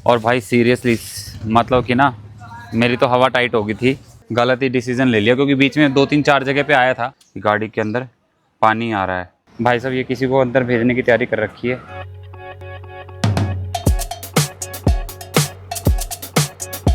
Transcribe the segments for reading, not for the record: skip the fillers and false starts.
और भाई सीरियसली मतलब कि ना मेरी तो हवा टाइट हो गई थी, गलत ही डिसीजन ले लिया, क्योंकि बीच में 2-3-4 जगह पे आया था कि गाड़ी के अंदर पानी आ रहा है। भाई साहब ये किसी को अंदर भेजने की तैयारी कर रखी है।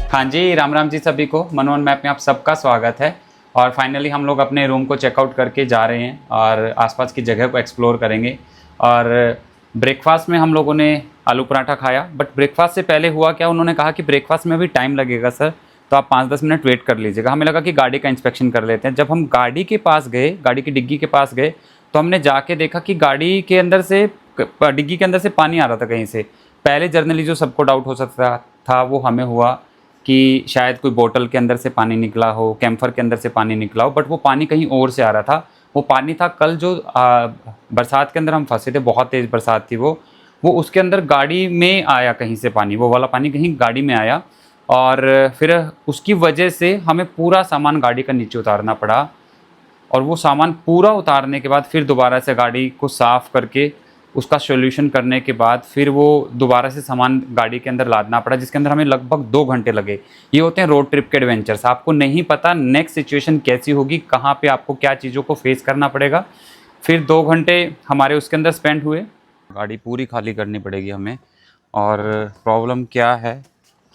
हाँ जी, राम राम जी सभी को। मनोवन मैप में आप सबका स्वागत है। और फाइनली हम लोग अपने रूम को चेकआउट करके जा रहे हैं और आसपास की जगह को एक्सप्लोर करेंगे। और ब्रेकफास्ट में हम लोगों ने आलू पराठा खाया, बट ब्रेकफास्ट से पहले हुआ क्या, उन्होंने कहा कि ब्रेकफास्ट में भी टाइम लगेगा सर, तो आप 5-10 मिनट वेट कर लीजिएगा। हमें लगा कि गाड़ी का इंस्पेक्शन कर लेते हैं। जब हम गाड़ी के पास गए, गाड़ी की डिग्गी के पास गए, तो हमने जाके देखा कि गाड़ी के अंदर से, डिग्गी के अंदर से पानी आ रहा था कहीं से। पहले जर्नली जो सबको डाउट हो सकता था वो हमें हुआ कि शायद कोई बोतल के अंदर से पानी निकला हो, कैम्फर के अंदर से पानी निकला हो, बट वो पानी कहीं और से आ रहा था। वो पानी था कल जो बरसात के अंदर हम फंसे थे, बहुत तेज़ बरसात थी वो उसके अंदर गाड़ी में आया कहीं से पानी, वो वाला पानी कहीं गाड़ी में आया। और फिर उसकी वजह से हमें पूरा सामान गाड़ी का नीचे उतारना पड़ा। और वो सामान पूरा उतारने के बाद फिर दोबारा से गाड़ी को साफ़ करके उसका सॉल्यूशन करने के बाद फिर वो दोबारा से सामान गाड़ी के अंदर लादना पड़ा, जिसके अंदर हमें लगभग 2 घंटे लगे। ये होते हैं रोड ट्रिप के एडवेंचर्स। आपको नहीं पता नेक्स्ट सिचुएशन कैसी होगी, कहाँ पे आपको क्या चीज़ों को फेस करना पड़ेगा। फिर 2 घंटे हमारे उसके अंदर स्पेंड हुए। गाड़ी पूरी खाली करनी पड़ेगी हमें। और प्रॉब्लम क्या है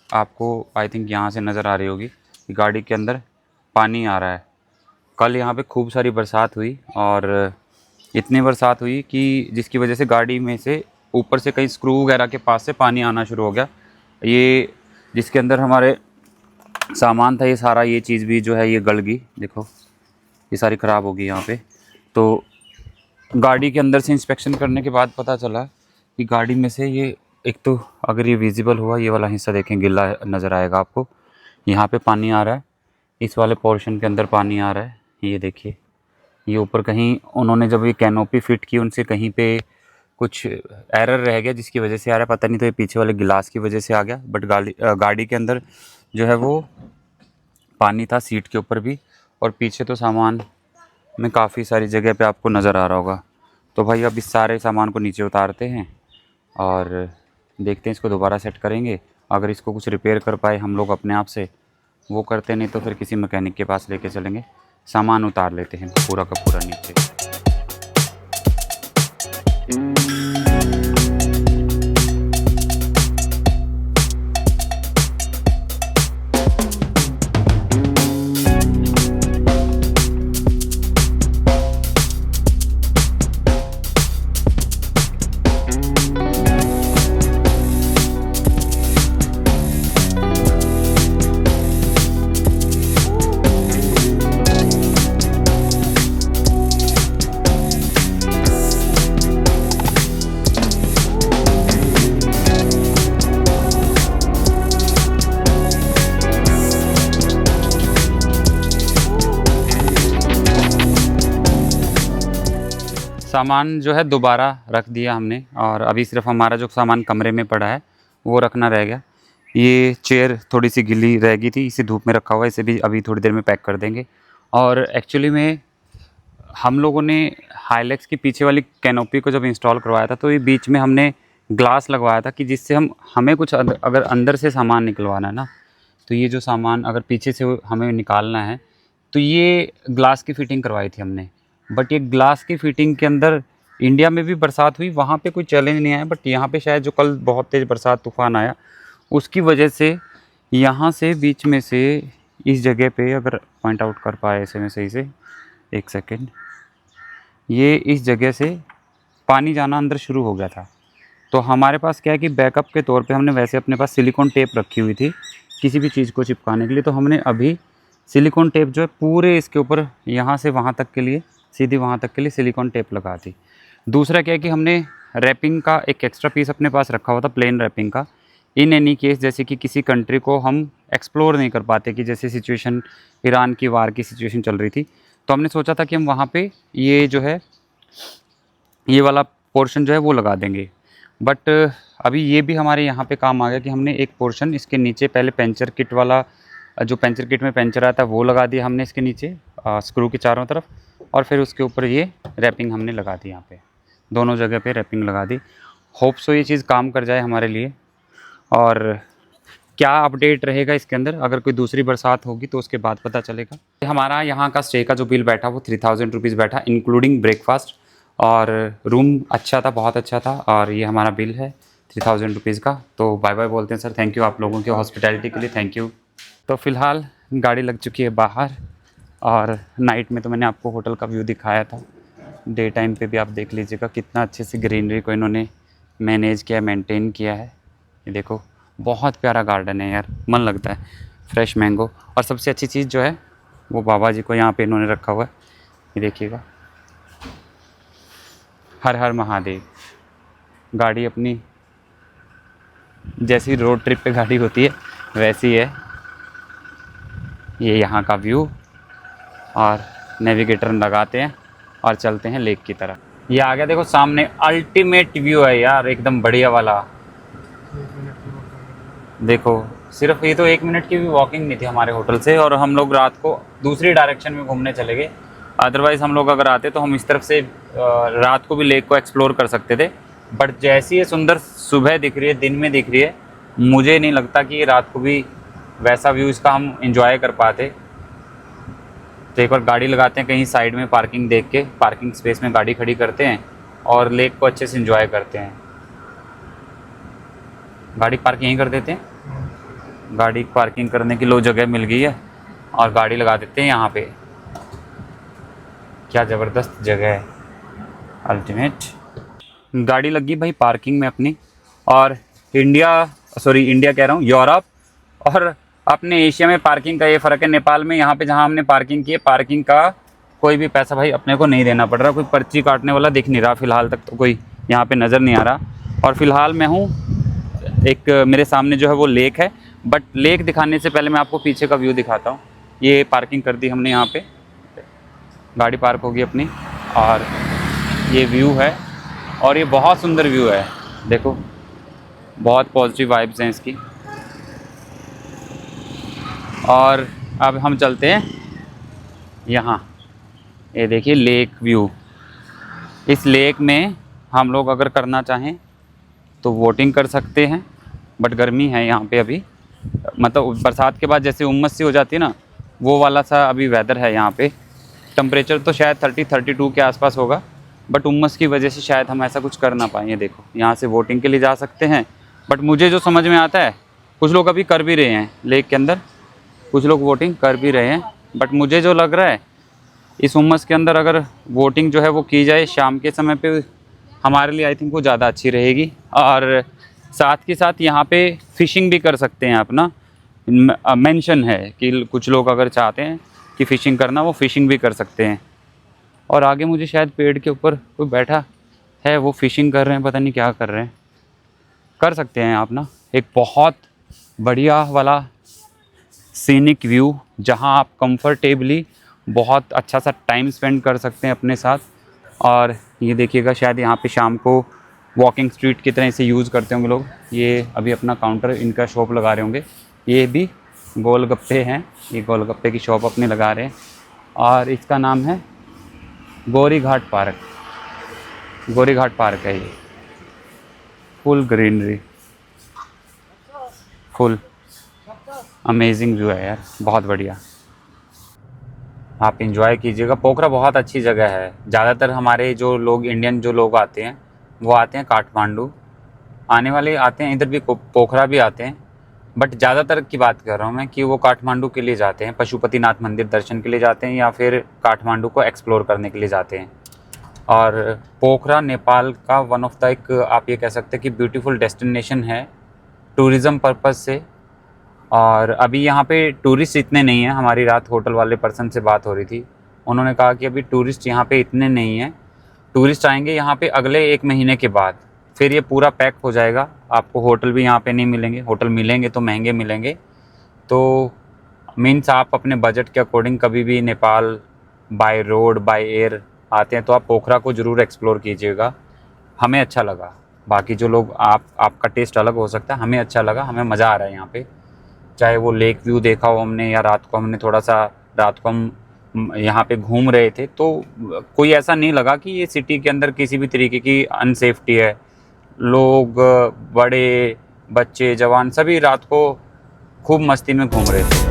आपको आई थिंक यहाँ से नज़र आ रही होगी कि गाड़ी के अंदर पानी आ रहा है। कल यहाँ पे खूब सारी बरसात हुई और इतनी बरसात हुई कि जिसकी वजह से गाड़ी में से ऊपर से कहीं स्क्रू वगैरह के पास से पानी आना शुरू हो गया। ये जिसके अंदर हमारे सामान था, ये सारा, ये चीज़ भी जो है ये गल गई। देखो ये सारी ख़राब हो गई यहाँ पे। तो गाड़ी के अंदर से इंस्पेक्शन करने के बाद पता चला कि गाड़ी में से ये, एक तो अगर ये विजिबल हुआ, ये वाला हिस्सा देखें गिल्ला नज़र आएगा आपको, यहाँ पे पानी आ रहा है, इस वाले पोर्शन के अंदर पानी आ रहा है। ये देखिए, ये ऊपर कहीं उन्होंने जब ये कैनोपी फिट की उनसे कहीं पे कुछ एरर रह गया, जिसकी वजह से आ रहा है पता नहीं, तो ये पीछे वाले गिलास की वजह से आ गया। बट गाड़ी के अंदर जो है वो पानी था, सीट के ऊपर भी, और पीछे तो सामान में काफ़ी सारी जगह पे आपको नज़र आ रहा होगा। तो भाई अब इस सारे सामान को नीचे उतारते हैं और देखते हैं, इसको दोबारा सेट करेंगे। अगर इसको कुछ रिपेयर कर पाए हम लोग अपने आप से वो करते, नहीं तो फिर किसी मैकेनिक के पास लेके चलेंगे। सामान उतार लेते हैं पूरा का पूरा नीचे। सामान जो है दोबारा रख दिया हमने, और अभी सिर्फ हमारा जो सामान कमरे में पड़ा है वो रखना रह गया। ये चेयर थोड़ी सी गिल्ली रह गई थी, इसे धूप में रखा हुआ है, इसे भी अभी थोड़ी देर में पैक कर देंगे। और एक्चुअली में हम लोगों ने हाइलैक्स की पीछे वाली कैनोपी को जब इंस्टॉल करवाया था, तो ये बीच में हमने ग्लास लगवाया था कि जिससे हमें कुछ अगर अंदर से सामान निकलवाना है ना, तो ये जो सामान अगर पीछे से हमें निकालना है, तो ये ग्लास की फ़िटिंग करवाई थी हमने। बट ये ग्लास की फ़िटिंग के अंदर इंडिया में भी बरसात हुई, वहाँ पे कोई चैलेंज नहीं आया, बट यहाँ पे शायद जो कल बहुत तेज़ बरसात तूफ़ान आया उसकी वजह से यहाँ से बीच में से इस जगह पे, अगर पॉइंट आउट कर पाए ऐसे में सही से, एक सेकेंड, ये इस जगह से पानी जाना अंदर शुरू हो गया था। तो हमारे पास क्या है कि बैकअप के तौर पे हमने वैसे अपने पास सिलिकॉन टेप रखी हुई थी किसी भी चीज़ को चिपकाने के लिए, तो हमने अभी सिलिकॉन टेप जो है पूरे इसके ऊपर यहाँ से वहाँ तक के लिए, सीधी वहाँ तक के लिए सिलिकॉन टेप लगा दी। दूसरा क्या है कि हमने रैपिंग का एक एक्स्ट्रा पीस अपने पास रखा हुआ था, प्लेन रैपिंग का। इन एनी केस जैसे कि किसी कंट्री को हम एक्सप्लोर नहीं कर पाते, कि जैसे सिचुएशन ईरान की वार की सिचुएशन चल रही थी, तो हमने सोचा था कि हम वहाँ पे ये जो है ये वाला पोर्शन जो है वो लगा देंगे। बट अभी ये भी हमारे यहाँ पे काम आ गया कि हमने एक पोर्शन इसके नीचे, पहले पंचर किट वाला, जो पंचर किट में पंचर आता है वो लगा दिया हमने इसके नीचे स्क्रू के चारों तरफ, और फिर उसके ऊपर ये रैपिंग हमने लगा दी, यहाँ पे दोनों जगह पे रैपिंग लगा दी। होप सो ये चीज़ काम कर जाए हमारे लिए। और क्या अपडेट रहेगा इसके अंदर, अगर कोई दूसरी बरसात होगी तो उसके बाद पता चलेगा। हमारा यहाँ का स्टे का जो बिल बैठा वो 3000 रुपीज़ बैठा, इंक्लूडिंग ब्रेकफास्ट, और रूम अच्छा था, बहुत अच्छा था। और ये हमारा बिल है 3000 रुपीज़ का। तो बाय बाय बोलते हैं सर, थैंक यू आप लोगों की हॉस्पिटैलिटी के लिए, थैंक यू। तो फ़िलहाल गाड़ी लग चुकी है बाहर, और नाइट में तो मैंने आपको होटल का व्यू दिखाया था, डे टाइम पे भी आप देख लीजिएगा कितना अच्छे से ग्रीनरी को इन्होंने मैनेज किया, मेंटेन किया है। ये देखो बहुत प्यारा गार्डन है यार, मन लगता है, फ्रेश मैंगो। और सबसे अच्छी चीज़ जो है वो बाबा जी को यहाँ पे इन्होंने रखा हुआ है, ये देखिएगा, हर हर महादेव। गाड़ी अपनी जैसी रोड ट्रिप पे गाड़ी होती है वैसी है। ये यहाँ का व्यू, और नेविगेटर लगाते हैं और चलते हैं लेक की तरफ। ये आ गया देखो सामने, अल्टीमेट व्यू है यार, एकदम बढ़िया वाला। देखो सिर्फ ये तो 1 मिनट की भी वॉकिंग नहीं थी हमारे होटल से, और हम लोग रात को दूसरी डायरेक्शन में घूमने चले गए। अदरवाइज़ हम लोग अगर आते तो हम इस तरफ से रात को भी लेक को एक्सप्लोर कर सकते थे। बट जैसी ये सुंदर सुबह दिख रही है, दिन में दिख रही है, मुझे नहीं लगता कि रात को भी वैसा व्यू इसका हम इंजॉय कर पाते। तो एक बार गाड़ी लगाते हैं कहीं साइड में, पार्किंग देख के, पार्किंग स्पेस में गाड़ी खड़ी करते हैं और लेक को अच्छे से इंजॉय करते हैं। गाड़ी पार्क यहीं कर देते हैं, गाड़ी पार्किंग करने की लो जगह मिल गई है, और गाड़ी लगा देते हैं यहाँ पे। क्या ज़बरदस्त जगह है, अल्टीमेट। गाड़ी लगी भाई पार्किंग में अपनी, और इंडिया कह रहा हूँ, यूरोप और अपने एशिया में पार्किंग का ये फ़र्क है। नेपाल में यहाँ पे जहाँ हमने पार्किंग की है, पार्किंग का कोई भी पैसा भाई अपने को नहीं देना पड़ रहा, कोई पर्ची काटने वाला दिख नहीं रहा फ़िलहाल तक, तो कोई यहाँ पे नज़र नहीं आ रहा। और फ़िलहाल मैं हूँ एक, मेरे सामने जो है वो लेक है, बट लेक दिखाने से पहले मैं आपको पीछे का व्यू दिखाता हूँ। ये पार्किंग कर दी हमने, यहाँ पे गाड़ी पार्क होगी अपनी, और ये व्यू है, और ये बहुत सुंदर व्यू है, देखो बहुत पॉजिटिव वाइब्स हैं इसकी। और अब हम चलते हैं यहाँ, ये देखिए लेक व्यू। इस लेक में हम लोग अगर करना चाहें तो वोटिंग कर सकते हैं, बट गर्मी है यहाँ पे अभी, मतलब बरसात के बाद जैसे उम्मस सी हो जाती है ना, वो वाला सा अभी वेदर है यहाँ पे। टेम्परेचर तो शायद 30-32 के आसपास होगा, बट उम्मस की वजह से शायद हम ऐसा कुछ कर ना पाएँ। ये देखो यहाँ से वोटिंग के लिए जा सकते हैं, बट मुझे जो समझ में आता है, कुछ लोग अभी कर भी रहे हैं लेक के अंदर, कुछ लोग वोटिंग कर भी रहे हैं, बट मुझे जो लग रहा है इस उम्मस के अंदर अगर वोटिंग जो है वो की जाए शाम के समय पे, हमारे लिए आई थिंक वो ज़्यादा अच्छी रहेगी। और साथ के साथ यहाँ पे फ़िशिंग भी कर सकते हैं, अपना मेंशन है कि कुछ लोग अगर चाहते हैं कि फ़िशिंग करना, वो फ़िशिंग भी कर सकते हैं। और आगे मुझे शायद पेड़ के ऊपर कोई बैठा है, वो फ़िशिंग कर रहे हैं, पता नहीं क्या कर रहे हैं, कर सकते हैं आप ना। एक बहुत बढ़िया वाला सीनिक व्यू, जहां आप कंफर्टेबली बहुत अच्छा सा टाइम स्पेंड कर सकते हैं अपने साथ। और ये देखिएगा, शायद यहाँ पे शाम को वॉकिंग स्ट्रीट की तरह इसे यूज़ करते होंगे लोग। ये अभी अपना काउंटर, इनका शॉप लगा रहे होंगे। ये भी गोलगप्पे हैं, ये गोलगप्पे की शॉप अपनी लगा रहे हैं, और इसका नाम है गौरी घाट पार्क। गौरी घाट पार्क है ये, full greenery, full amazing view है यार, बहुत बढ़िया। आप इंजॉय कीजिएगा। पोखरा बहुत अच्छी जगह है। ज़्यादातर हमारे जो लोग, इंडियन जो लोग आते हैं, वो आते हैं काठमांडू, आने वाले आते हैं, इधर भी पोखरा भी आते हैं, बट ज़्यादातर की बात कर रहा हूँ मैं कि वो काठमांडू के लिए जाते हैं, पशुपतिनाथ मंदिर दर्शन के लिए जाते हैं, या फिर काठमांडू को एक्सप्लोर करने के लिए जाते हैं। और पोखरा नेपाल का वन ऑफ द, एक आप ये कह सकते हैं कि ब्यूटीफुल डेस्टिनेशन है टूरिज़म पर्पज़ से। और अभी यहाँ पे टूरिस्ट इतने नहीं हैं। हमारी रात होटल वाले पर्सन से बात हो रही थी, उन्होंने कहा कि अभी टूरिस्ट यहाँ पे इतने नहीं हैं, टूरिस्ट आएंगे यहाँ पे अगले 1 महीने के बाद, फिर ये पूरा पैक हो जाएगा। आपको होटल भी यहाँ पे नहीं मिलेंगे, होटल मिलेंगे तो महंगे मिलेंगे। तो मीन्स आप अपने बजट के अकॉर्डिंग कभी भी Nepal by road by air आते हैं तो आप पोखरा को ज़रूर एक्सप्लोर कीजिएगा। हमें अच्छा लगा, बाकी जो लोग, आपका टेस्ट अलग हो सकता है, हमें अच्छा लगा, हमें मज़ा आ रहा है यहाँ पे। चाहे वो लेक व्यू देखा हो हमने, या रात को हमने थोड़ा सा, रात को हम यहाँ पे घूम रहे थे, तो कोई ऐसा नहीं लगा कि ये सिटी के अंदर किसी भी तरीके की अनसेफ्टी है। लोग बड़े बच्चे जवान सभी रात को खूब मस्ती में घूम रहे थे।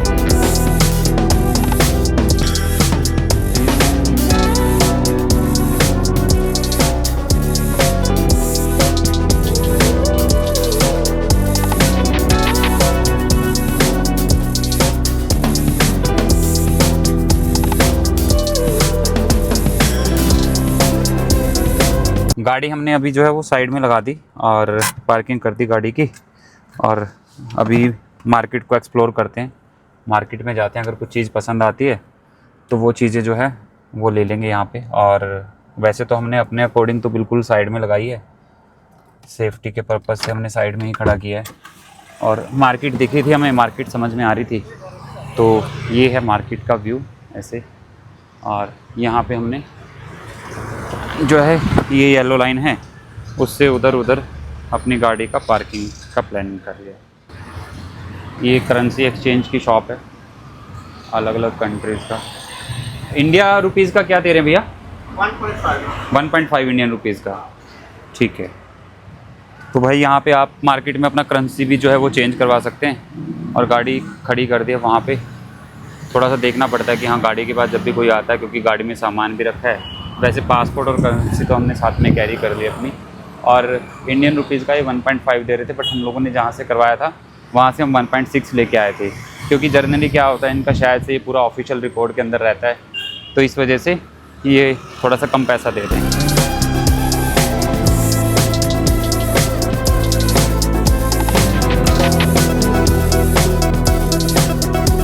गाड़ी हमने अभी जो है वो साइड में लगा दी और पार्किंग कर दी गाड़ी की, और अभी मार्केट को एक्सप्लोर करते हैं। मार्केट में जाते हैं, अगर कुछ चीज़ पसंद आती है तो वो चीज़ें जो है वो ले लेंगे यहाँ पे। और वैसे तो हमने अपने अकॉर्डिंग तो बिल्कुल साइड में लगाई है, सेफ्टी के पर्पज़ से हमने साइड में ही खड़ा किया है। और मार्केट दिख रही थी हमें, मार्केट समझ में आ रही थी, तो ये है मार्केट का व्यू ऐसे। और यहाँ पे हमने जो है ये येलो लाइन है, उससे उधर अपनी गाड़ी का पार्किंग का प्लानिंग कर लिया। ये करेंसी एक्सचेंज की शॉप है, अलग अलग कंट्रीज़ का। इंडिया रुपीज़ का क्या दे रहे हैं भैया? 1.5 इंडियन रुपीज़ का, ठीक है। तो भाई यहाँ पे आप मार्केट में अपना करेंसी भी जो है वो चेंज करवा सकते हैं। और गाड़ी खड़ी कर दी है वहाँ पे। थोड़ा सा देखना पड़ता है कि हाँ गाड़ी के पास जब भी कोई आता है, क्योंकि गाड़ी में सामान भी रखा है। वैसे पासपोर्ट और करेंसी तो हमने साथ में कैरी कर ली अपनी। और इंडियन रुपीज़ का ये 1.5 दे रहे थे, बट हम लोगों ने जहाँ से करवाया था वहाँ से हम 1.6 लेके आए थे, क्योंकि जर्नली क्या होता है इनका शायद से ये पूरा ऑफिशियल रिकॉर्ड के अंदर रहता है, तो इस वजह से ये थोड़ा सा कम पैसा देते हैं।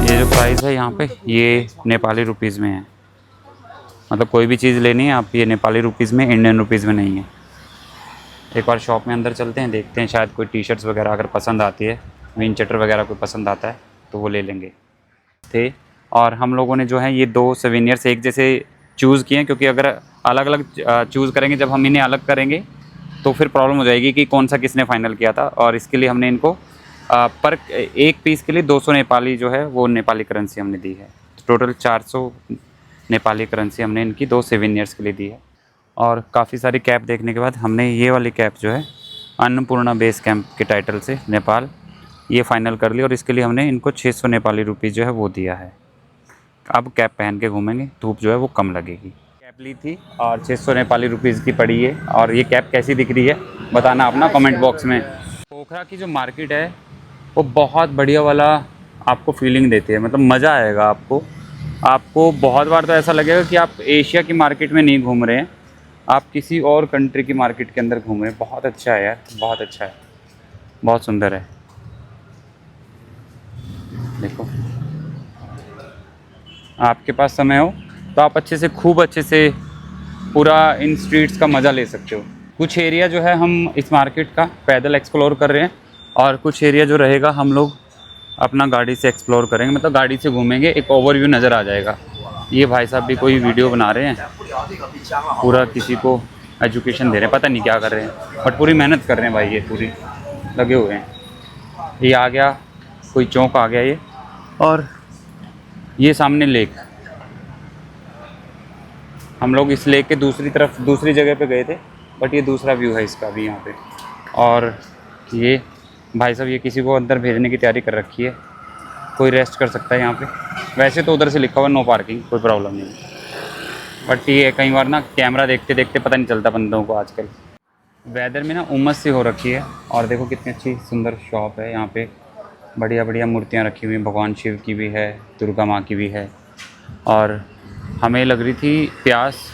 ये जो प्राइस है यहाँ पे ये नेपाली रुपीज़ में है, मतलब कोई भी चीज़ लेनी है आप ये नेपाली रुपीज़ में, इंडियन रुपीज़ में नहीं है। एक बार शॉप में अंदर चलते हैं, देखते हैं शायद कोई टी शर्ट्स वगैरह अगर पसंद आती है, विंड चटर वगैरह कोई पसंद आता है तो वो ले लेंगे थे। और हम लोगों ने जो है ये 2 सोवेनियर्स एक जैसे चूज़ किए हैं, क्योंकि अगर अलग अलग चूज़ करेंगे, जब हम इन्हें अलग करेंगे तो फिर प्रॉब्लम हो जाएगी कि कौन सा किसने फ़ाइनल किया था। और इसके लिए हमने इनको पर एक पीस के लिए 200 नेपाली जो है वो नेपाली करेंसी हमने दी है। टोटल 400 नेपाली करेंसी हमने इनकी 2 सोवेनियर्स के लिए दी है। और काफ़ी सारी कैप देखने के बाद हमने ये वाली कैप जो है अन्नपूर्णा बेस कैंप के टाइटल से नेपाल ये फ़ाइनल कर ली, और इसके लिए हमने इनको 600 नेपाली रुपीज़ जो है वो दिया है। अब कैप पहन के घूमेंगे, धूप जो है वो कम लगेगी। कैप ली थी और 600 नेपाली रुपीज़ की पड़ी है। और ये कैप कैसी दिख रही है बताना अपना कमेंट बॉक्स में। पोखरा की जो मार्केट है वो बहुत बढ़िया वाला आपको फीलिंग देती है, मतलब मज़ा आएगा आपको बहुत बार तो ऐसा लगेगा कि आप एशिया की मार्केट में नहीं घूम रहे हैं, आप किसी और कंट्री की मार्केट के अंदर घूम रहे हैं। बहुत अच्छा है यार, बहुत अच्छा है, बहुत सुंदर है। देखो आपके पास समय हो तो आप खूब अच्छे से पूरा इन स्ट्रीट्स का मज़ा ले सकते हो। कुछ एरिया जो है हम इस मार्केट का पैदल एक्सप्लोर कर रहे हैं, और कुछ एरिया जो रहेगा हम लोग अपना गाड़ी से एक्सप्लोर करेंगे, मतलब गाड़ी से घूमेंगे, एक ओवरव्यू नज़र आ जाएगा। ये भाई साहब भी कोई वीडियो बना रहे हैं, पूरा किसी को एजुकेशन दे रहे हैं, पता नहीं क्या कर रहे हैं, बट पूरी मेहनत कर रहे हैं भाई, ये पूरी लगे हुए हैं। ये आ गया कोई चौक आ गया ये, और ये सामने लेक। हम लोग इस लेक के दूसरी जगह पे गए थे, बट ये दूसरा व्यू है इसका भी यहाँ पे। और ये भाई साहब ये किसी को अंदर भेजने की तैयारी कर रखी है, कोई रेस्ट कर सकता है यहाँ पे। वैसे तो उधर से लिखा हुआ नो पार्किंग, कोई प्रॉब्लम नहीं, बट ये कई बार ना कैमरा देखते देखते पता नहीं चलता बंदों को। आजकल वेदर में ना उमस सी हो रखी है। और देखो कितनी अच्छी सुंदर शॉप है यहाँ पे, बढ़िया बढ़िया मूर्तियाँ रखी हुई हैं, भगवान शिव की भी है, दुर्गा माँ की भी है। और हमें लग रही थी प्यास,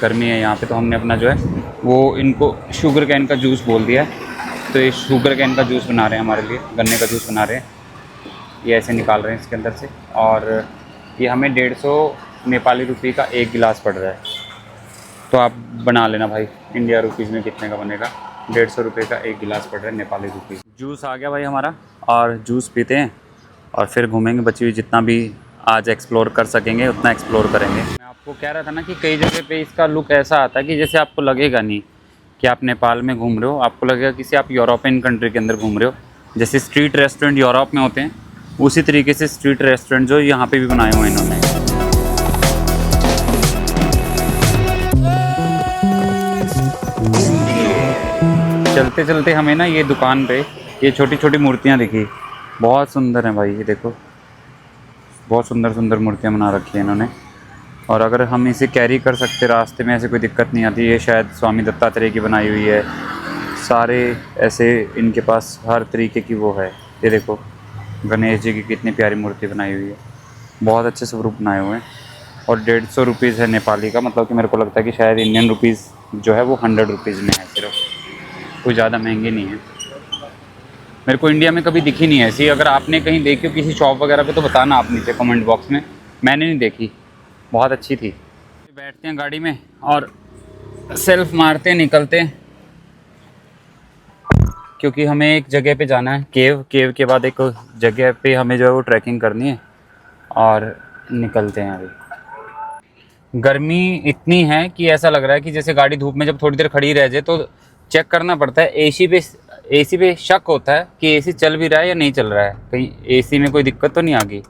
गर्मी है यहाँ पे, तो हमने अपना जो है वो इनको शुगर कैन का जूस बोल दिया है। तो ये शुगर कैन का जूस बना रहे हैं हमारे लिए, गन्ने का जूस बना रहे हैं, ये ऐसे निकाल रहे हैं इसके अंदर से। और ये हमें 150 नेपाली रुपये का एक गिलास पड़ रहा है, तो आप बना लेना भाई इंडिया रुपीज़ में कितने का बनेगा। 150 रुपये का एक गिलास पड़ रहा है नेपाली रुपीज़। जूस आ गया भाई हमारा, और जूस पीते हैं और फिर घूमेंगे। बची हुई जितना भी आज एक्सप्लोर कर सकेंगे उतना एक्सप्लोर करेंगे। मैं आपको कह रहा था ना कि कई जगह पे इसका लुक ऐसा आता है कि जैसे आपको लगेगा नहीं कि आप नेपाल में घूम रहे हो, आपको लगेगा किसी आप यूरोपियन कंट्री के अंदर घूम रहे हो। जैसे स्ट्रीट रेस्टोरेंट यूरोप में होते हैं, उसी तरीके से स्ट्रीट रेस्टोरेंट जो यहाँ पे भी बनाए हुए हैं इन्होंने। चलते चलते हमें ना ये दुकान पे ये छोटी छोटी मूर्तियाँ दिखी, बहुत सुंदर हैं भाई। ये देखो, बहुत सुंदर सुंदर मूर्तियाँ बना रखी हैं इन्होंने। और अगर हम इसे कैरी कर सकते रास्ते में, ऐसे कोई दिक्कत नहीं आती। ये शायद स्वामी दत्तात्रेय की बनाई हुई है। सारे ऐसे इनके पास हर तरीके की वो है। ये देखो, गणेश जी की कितनी प्यारी मूर्ति बनाई हुई है, बहुत अच्छे स्वरूप बनाए हुए हैं। और 150 रुपीज़ है नेपाली का, मतलब कि मेरे को लगता है कि शायद इंडियन रुपीज़ जो है वो 100 रुपीज़ में है सिर्फ, कोई ज़्यादा महंगी नहीं है। मेरे को इंडिया में कभी दिखी नहीं है ऐसी। अगर आपने कहीं देखी हो किसी शॉप वगैरह पे तो बताना आप नीचे कमेंट बॉक्स में, मैंने नहीं देखी। बहुत अच्छी थी। बैठते हैं गाड़ी में और सेल्फ मारते निकलते हैं, क्योंकि हमें एक जगह पे जाना है, केव के बाद एक जगह पे हमें जो है वो ट्रैकिंग करनी है और निकलते हैं। अभी गर्मी इतनी है कि ऐसा लग रहा है कि जैसे गाड़ी धूप में जब थोड़ी देर खड़ी रह जाए तो चेक करना पड़ता है। एसी पे शक होता है कि एसी चल भी रहा है या नहीं चल रहा है, कहीं एसी में कोई दिक्कत तो नहीं आ गई।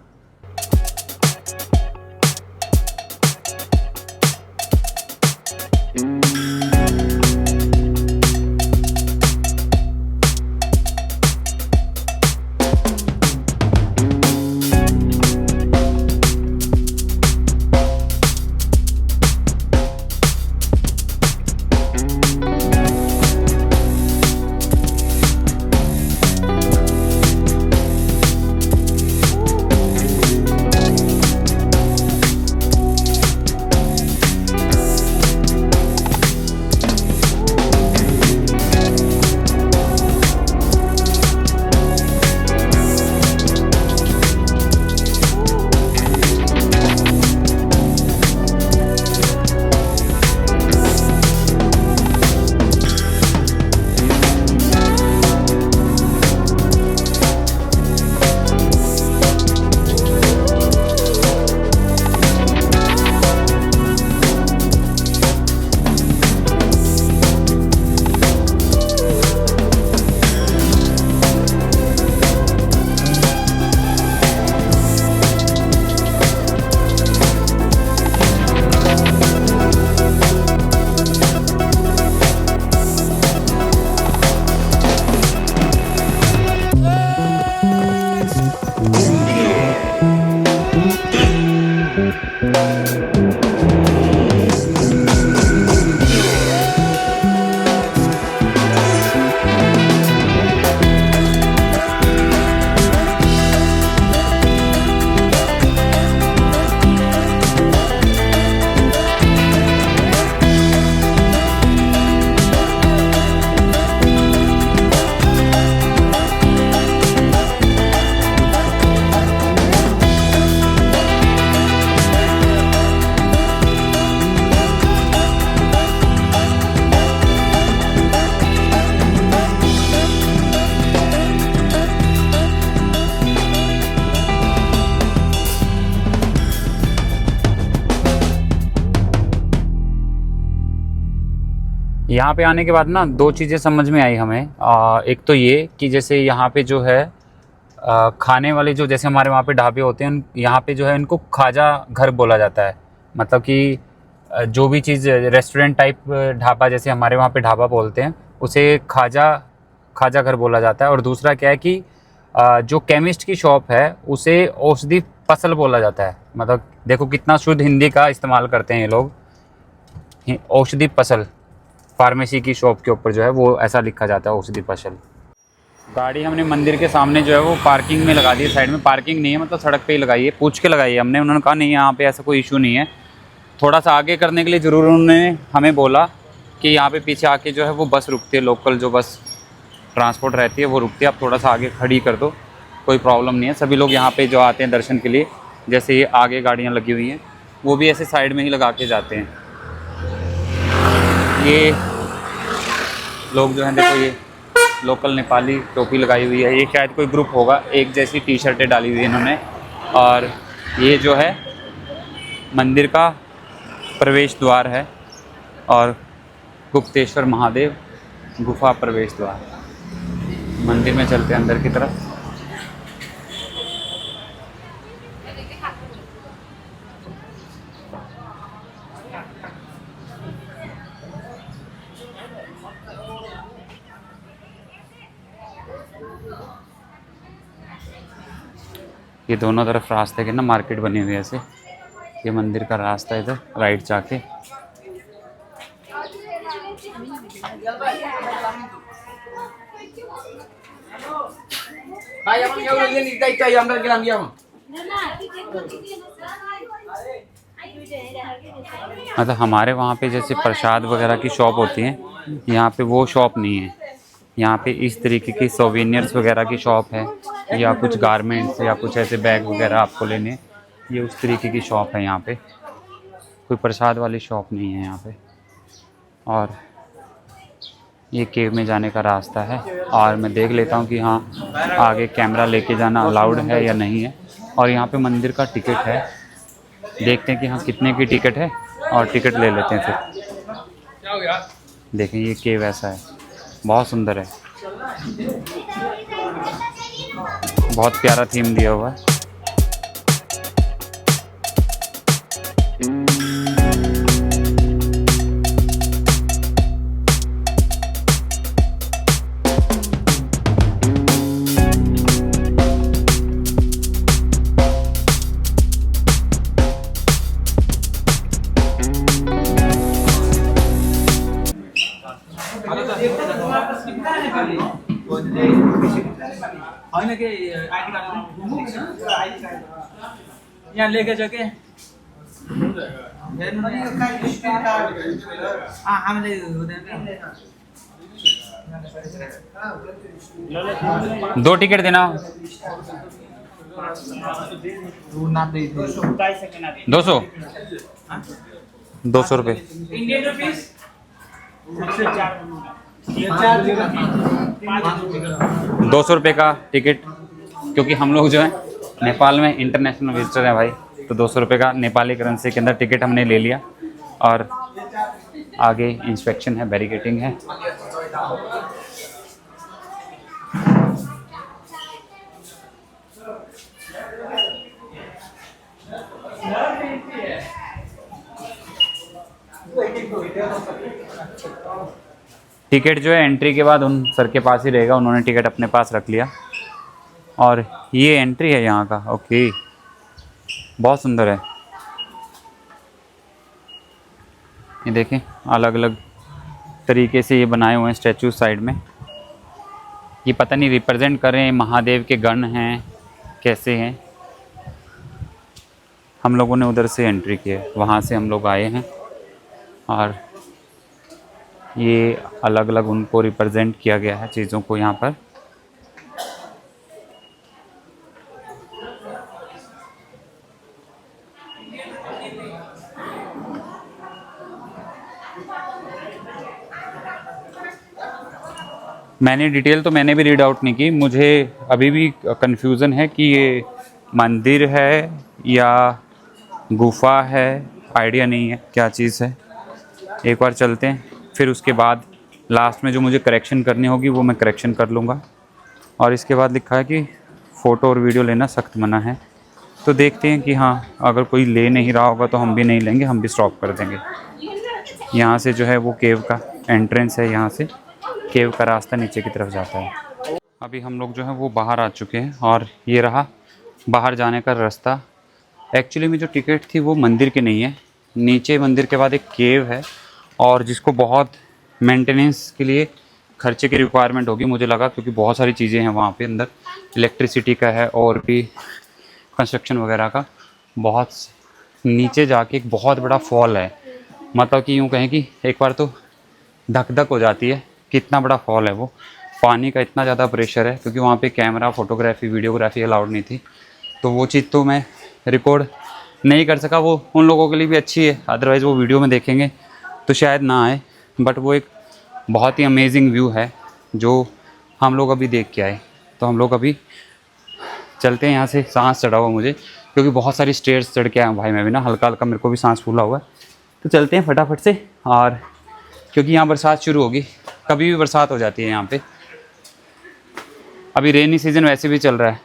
यहाँ पे आने के बाद ना दो चीज़ें समझ में आई हमें। एक तो ये कि जैसे यहाँ पे जो है खाने वाले जो जैसे हमारे वहाँ पे ढाबे होते हैं, यहाँ पे जो है इनको खाजा घर बोला जाता है। मतलब कि जो भी चीज़ रेस्टोरेंट टाइप ढाबा, जैसे हमारे वहाँ पे ढाबा बोलते हैं, उसे खाजा घर बोला जाता है। और दूसरा क्या है कि जो केमिस्ट की शॉप है उसे औषधि फसल बोला जाता है। मतलब देखो कितना शुद्ध हिंदी का इस्तेमाल करते हैं ये लोग। औषधि फसल, फार्मेसी की शॉप के ऊपर जो है वो ऐसा लिखा जाता है, औषधि फसल। गाड़ी हमने मंदिर के सामने जो है वो पार्किंग में लगा दी है। साइड में पार्किंग नहीं है, मतलब सड़क पे ही लगाई है। पूछ के लगाई है हमने, उन्होंने कहा नहीं यहाँ पे ऐसा कोई इशू नहीं है। थोड़ा सा आगे करने के लिए ज़रूर उन्होंने हमें बोला कि यहाँ पे पीछे आके जो है वो बस रुकती है, लोकल जो बस ट्रांसपोर्ट रहती है वो रुकती है, आप थोड़ा सा आगे खड़ी कर दो, कोई प्रॉब्लम नहीं है। सभी लोग यहाँ पे जो आते हैं दर्शन के लिए, जैसे ये आगे गाड़ियाँ लगी हुई हैं, वो भी ऐसे साइड में ही लगा के जाते हैं। ये लोग जो हैं, देखो ये लोकल नेपाली टोपी लगाई हुई है, ये शायद कोई ग्रुप होगा, एक जैसी टी शर्टें डाली हुई है इन्होंने। और ये जो है मंदिर का प्रवेश द्वार है, और गुप्तेश्वर महादेव गुफा प्रवेश द्वार। मंदिर में चलते हैं अंदर की तरफ। ये दोनों तरफ रास्ते के ना मार्केट बनी हुई है ऐसे। ये मंदिर का रास्ता है इधर राइट जाके। मतलब हमारे वहाँ पे जैसे प्रसाद वगैरह की शॉप होती है, यहाँ पे वो शॉप नहीं है। यहाँ पे इस तरीके की सोवेनियर्स वगैरह की शॉप है, या कुछ गारमेंट्स या कुछ ऐसे बैग वगैरह आपको लेने, ये उस तरीके की शॉप है यहाँ पे। कोई प्रसाद वाली शॉप नहीं है यहाँ पे। और ये केव में जाने का रास्ता है, और मैं देख लेता हूँ कि हाँ आगे कैमरा लेके जाना अलाउड है या नहीं है। और यहाँ पे मंदिर का टिकट है, देखते हैं कि हाँ कितने की टिकट है और टिकट ले लेते हैं फिर। देखें ये केव ऐसा है, बहुत सुंदर है, बहुत प्यारा थीम दिया हुआ है। यहाँ लेके जाके दो टिकट देना। 200 200 रुपये। इंडियन रुपीस 200 रुपये का टिकट, क्योंकि हम लोग जो है नेपाल में इंटरनेशनल विजिटर हैं भाई, तो 200 रुपये का नेपाली करेंसी के अंदर टिकट हमने ले लिया। और आगे इंस्पेक्शन है, बैरिकेटिंग है। टिकट जो है एंट्री के बाद उन सर के पास ही रहेगा, उन्होंने टिकट अपने पास रख लिया। और ये एंट्री है यहाँ का। ओके, बहुत सुंदर है। ये देखें अलग अलग तरीके से ये बनाए हुए हैं स्टैचू साइड में। ये पता नहीं रिप्रेजेंट कर रहे हैं महादेव के गण हैं कैसे हैं। हम लोगों ने उधर से एंट्री की है, वहाँ से हम लोग आए हैं। और ये अलग अलग उनको रिप्रेजेंट किया गया है चीज़ों को यहाँ पर। मैंने डिटेल तो मैंने भी रीड आउट नहीं की, मुझे अभी भी कन्फ्यूज़न है कि ये मंदिर है या गुफा है, आइडिया नहीं है क्या चीज़ है। एक बार चलते हैं, फिर उसके बाद लास्ट में जो मुझे करेक्शन करनी होगी वो मैं करेक्शन कर लूँगा। और इसके बाद लिखा है कि फ़ोटो और वीडियो लेना सख्त मना है। तो देखते हैं कि हाँ अगर कोई ले नहीं रहा होगा तो हम भी नहीं लेंगे, हम भी स्टॉप कर देंगे। यहाँ से जो है वो केव का एंट्रेंस है, यहाँ से केव का रास्ता नीचे की तरफ जाता है। अभी हम लोग जो है वो बाहर आ चुके हैं और ये रहा बाहर जाने का रास्ता। एक्चुअली में जो टिकट थी वो मंदिर की नहीं है, नीचे मंदिर के बाद एक केव है और जिसको बहुत मेंटेनेंस के लिए खर्चे की रिक्वायरमेंट होगी मुझे लगा, क्योंकि बहुत सारी चीज़ें हैं वहाँ पे अंदर, इलेक्ट्रिसिटी का है और भी कंस्ट्रक्शन वगैरह का। बहुत नीचे जाके एक बहुत बड़ा फॉल है, मतलब कि यूँ कहें कि एक बार तो धक धक हो जाती है, कितना बड़ा फॉल है वो। पानी का इतना ज़्यादा प्रेशर है, क्योंकि वहाँ पे कैमरा फोटोग्राफी वीडियोग्राफी अलाउड नहीं थी, तो वो चीज़ तो मैं रिकॉर्ड नहीं कर सका। वो उन लोगों के लिए भी अच्छी है, अदरवाइज़ वो वीडियो में देखेंगे तो शायद ना आए। बट वो एक बहुत ही अमेजिंग व्यू है जो हम लोग अभी देख के आए। तो हम लोग अभी चलते हैं यहाँ से। सांस चढ़ा हुआ मुझे, क्योंकि बहुत सारी स्टेयर्स चढ़ के आया हूँ भाई मैं भी ना, हल्का हल्का मेरे को भी सांस फूला हुआ है। तो चलते हैं फटाफट से, और क्योंकि यहाँ बरसात शुरू होगी, कभी भी बरसात हो जाती है यहाँ पे। अभी रेनी सीज़न वैसे भी चल रहा है,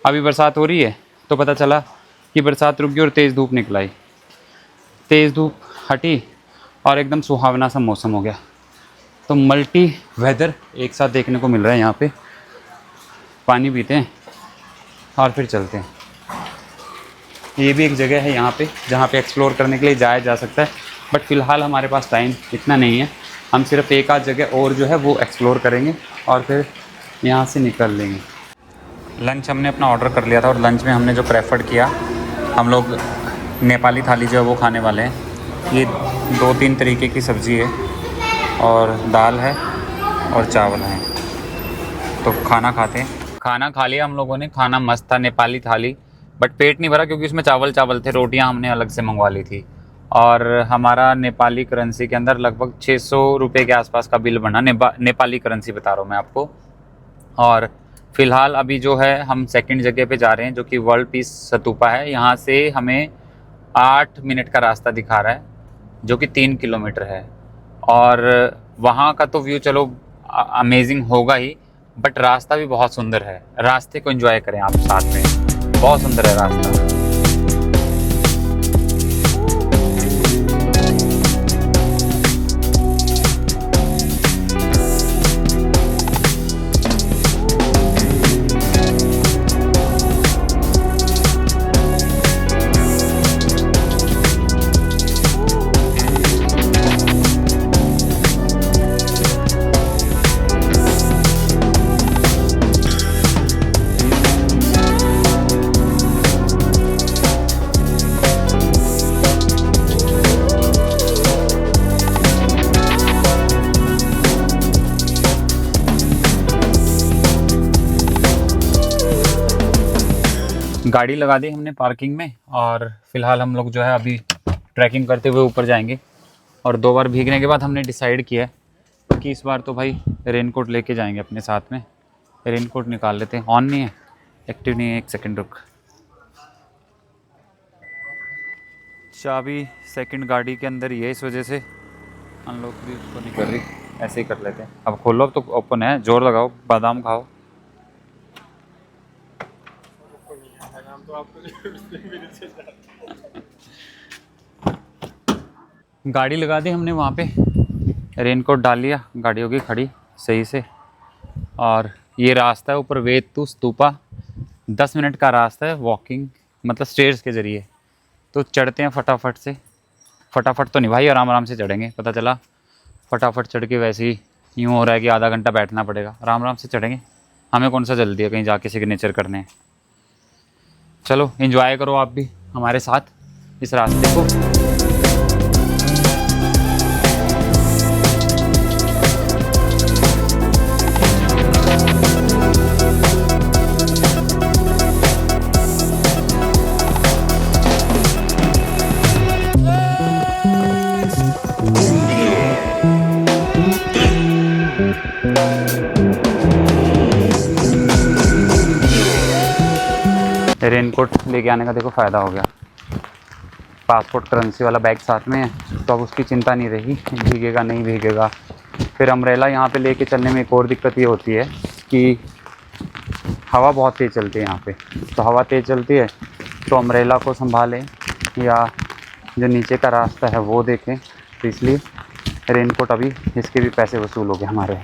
अभी बरसात हो रही है तो पता चला कि बरसात रुक गई और तेज़ धूप निकल आई। तेज़ धूप हटी और एकदम सुहावना सा मौसम हो गया। तो मल्टी वेदर एक साथ देखने को मिल रहा है यहाँ पे। पानी पीते हैं और फिर चलते हैं। ये भी एक जगह है यहाँ पे जहाँ पे एक्सप्लोर करने के लिए जाया जा सकता है, बट फ़िलहाल हमारे पास टाइम इतना नहीं है। हम सिर्फ एक आध जगह और जो है वो एक्सप्लोर करेंगे और फिर यहाँ से निकल लेंगे। लंच हमने अपना ऑर्डर कर लिया था और लंच में हमने जो प्रेफर किया, हम लोग नेपाली थाली जो है वो खाने वाले हैं। ये 2-3 तरीके की सब्ज़ी है और दाल है और चावल है। तो खाना खाते हैं। खाना खा लिया हम लोगों ने, खाना मस्त था, नेपाली थाली, बट पेट नहीं भरा क्योंकि उसमें चावल थे। रोटियां हमने अलग से मंगवा ली थी और हमारा नेपाली करेंसी के अंदर लगभग 600 रुपये के आसपास का बिल बना। नेपाली करेंसी बता रहा हूँ मैं आपको। और फ़िलहाल अभी जो है हम सेकंड जगह पे जा रहे हैं जो कि वर्ल्ड पीस स्तूपा है। यहाँ से हमें 8 मिनट का रास्ता दिखा रहा है जो कि 3 किलोमीटर है। और वहाँ का तो व्यू चलो अमेजिंग होगा ही, बट रास्ता भी बहुत सुंदर है। रास्ते को एंजॉय करें आप साथ में, बहुत सुंदर है रास्ता। गाड़ी लगा दी हमने पार्किंग में और फिलहाल हम लोग जो है अभी ट्रैकिंग करते हुए ऊपर जाएंगे। और 2 बार भीगने के बाद हमने डिसाइड किया है कि इस बार तो भाई रेनकोट लेके जाएंगे अपने साथ में। रेनकोट निकाल लेते हैं। ऑन नहीं है, एक्टिव नहीं है, 1 सेकंड रुक। चाबी सेकंड गाड़ी के अंदर ही है, इस वजह से अनलॉक भी उसको नहीं कर रही। ऐसे ही कर लेते हैं। अब खोलो, अब तो ओपन है, जोर लगाओ, बादाम खाओ। गाड़ी लगा दी हमने वहाँ पे, रेनकोट डाल लिया, गाड़ी होगी खड़ी सही से। और ये रास्ता है ऊपर वेतु स्तूपा, 10 मिनट का रास्ता है वॉकिंग, मतलब स्टेयर्स के ज़रिए। तो चढ़ते हैं फटाफट से। फटाफट तो नहीं भाई, आराम आराम से चढ़ेंगे। पता चला फटाफट चढ़ के वैसे ही यूँ हो रहा है कि आधा घंटा बैठना पड़ेगा। आराम आराम से चढ़ेंगे, हमें कौन सा जल्दी है कहीं जाके सिग्नेचर करने। चलो एंजॉय करो आप भी हमारे साथ इस रास्ते को। रेनकोट लेके आने का देखो फ़ायदा हो गया। पासपोर्ट करेंसी वाला बैग साथ में है तो अब उसकी चिंता नहीं रही, भीगेगा नहीं भीगेगा। फिर अम्ब्रेला यहाँ पे लेके चलने में एक और दिक्कत ये होती है कि हवा बहुत तेज़ चलती है यहाँ पे। तो हवा तेज़ चलती है तो अम्ब्रेला को संभालें या जो नीचे का रास्ता है वो देखें। तो इसलिए रेनकोट अभी इसके भी पैसे वसूल हो गए हमारे।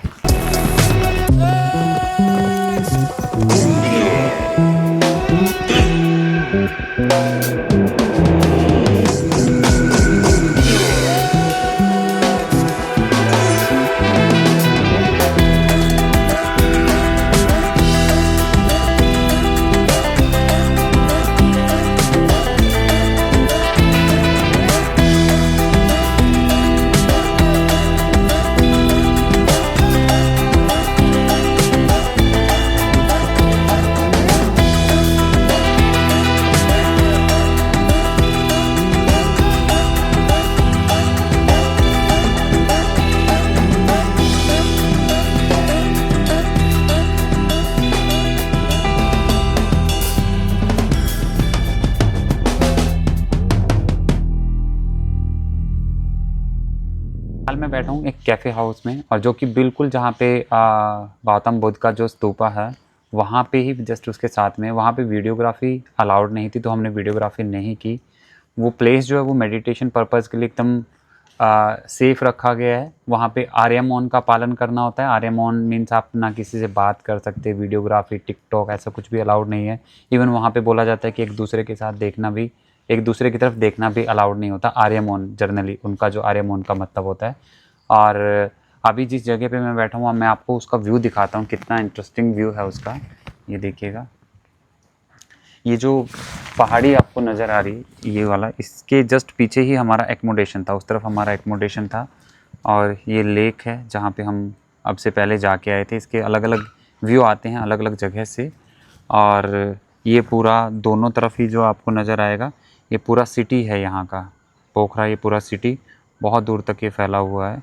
हाल मैं बैठा हूँ एक कैफ़े हाउस में, और जो कि बिल्कुल जहाँ पे गौतम बुद्ध का जो स्तूपा है वहाँ पे ही जस्ट उसके साथ में। वहाँ पे वीडियोग्राफी अलाउड नहीं थी तो हमने वीडियोग्राफी नहीं की। वो प्लेस जो है वो मेडिटेशन पर्पज़ के लिए एकदम सेफ रखा गया है। वहाँ पे आर्यमोन का पालन करना होता है। आर्यमोन मीन्स आप ना किसी से बात कर सकते, वीडियोग्राफी, टिकटॉक ऐसा कुछ भी अलाउड नहीं है। इवन वहाँ पे बोला जाता है कि एक दूसरे के साथ देखना भी, एक दूसरे की तरफ देखना भी अलाउड नहीं होता। आर्यमोन जर्नली उनका जो आर्यमोन का मतलब होता है। और अभी जिस जगह पे मैं बैठा हूँ मैं आपको उसका व्यू दिखाता हूँ, कितना इंटरेस्टिंग व्यू है उसका। ये देखिएगा, ये जो पहाड़ी आपको नज़र आ रही है ये वाला, इसके जस्ट पीछे ही हमारा एकोमोडेशन था, उस तरफ हमारा एकोमोडेशन था। और ये लेक है जहाँ पे हम अब से पहले जाके आए थे। इसके अलग अलग व्यू आते हैं अलग अलग जगह से। और ये पूरा दोनों तरफ ही जो आपको नज़र आएगा ये पूरा सिटी है यहाँ का, पोखरा। ये पूरा सिटी बहुत दूर तक ये फैला हुआ है।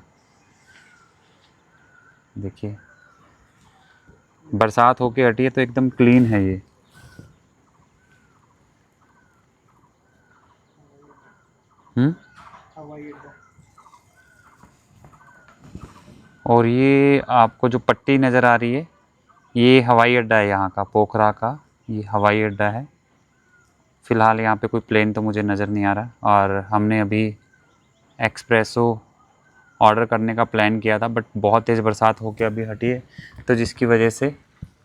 देखिए, बरसात होके हटी है तो एकदम क्लीन है ये। और ये आपको जो पट्टी नज़र आ रही है ये हवाई अड्डा है यहाँ का, पोखरा का ये हवाई अड्डा है। फ़िलहाल यहाँ पे कोई प्लेन तो मुझे नज़र नहीं आ रहा। और हमने अभी एक्सप्रेसो ऑर्डर करने का प्लान किया था, बट बहुत तेज़ बरसात होके अभी हटी है, तो जिसकी वजह से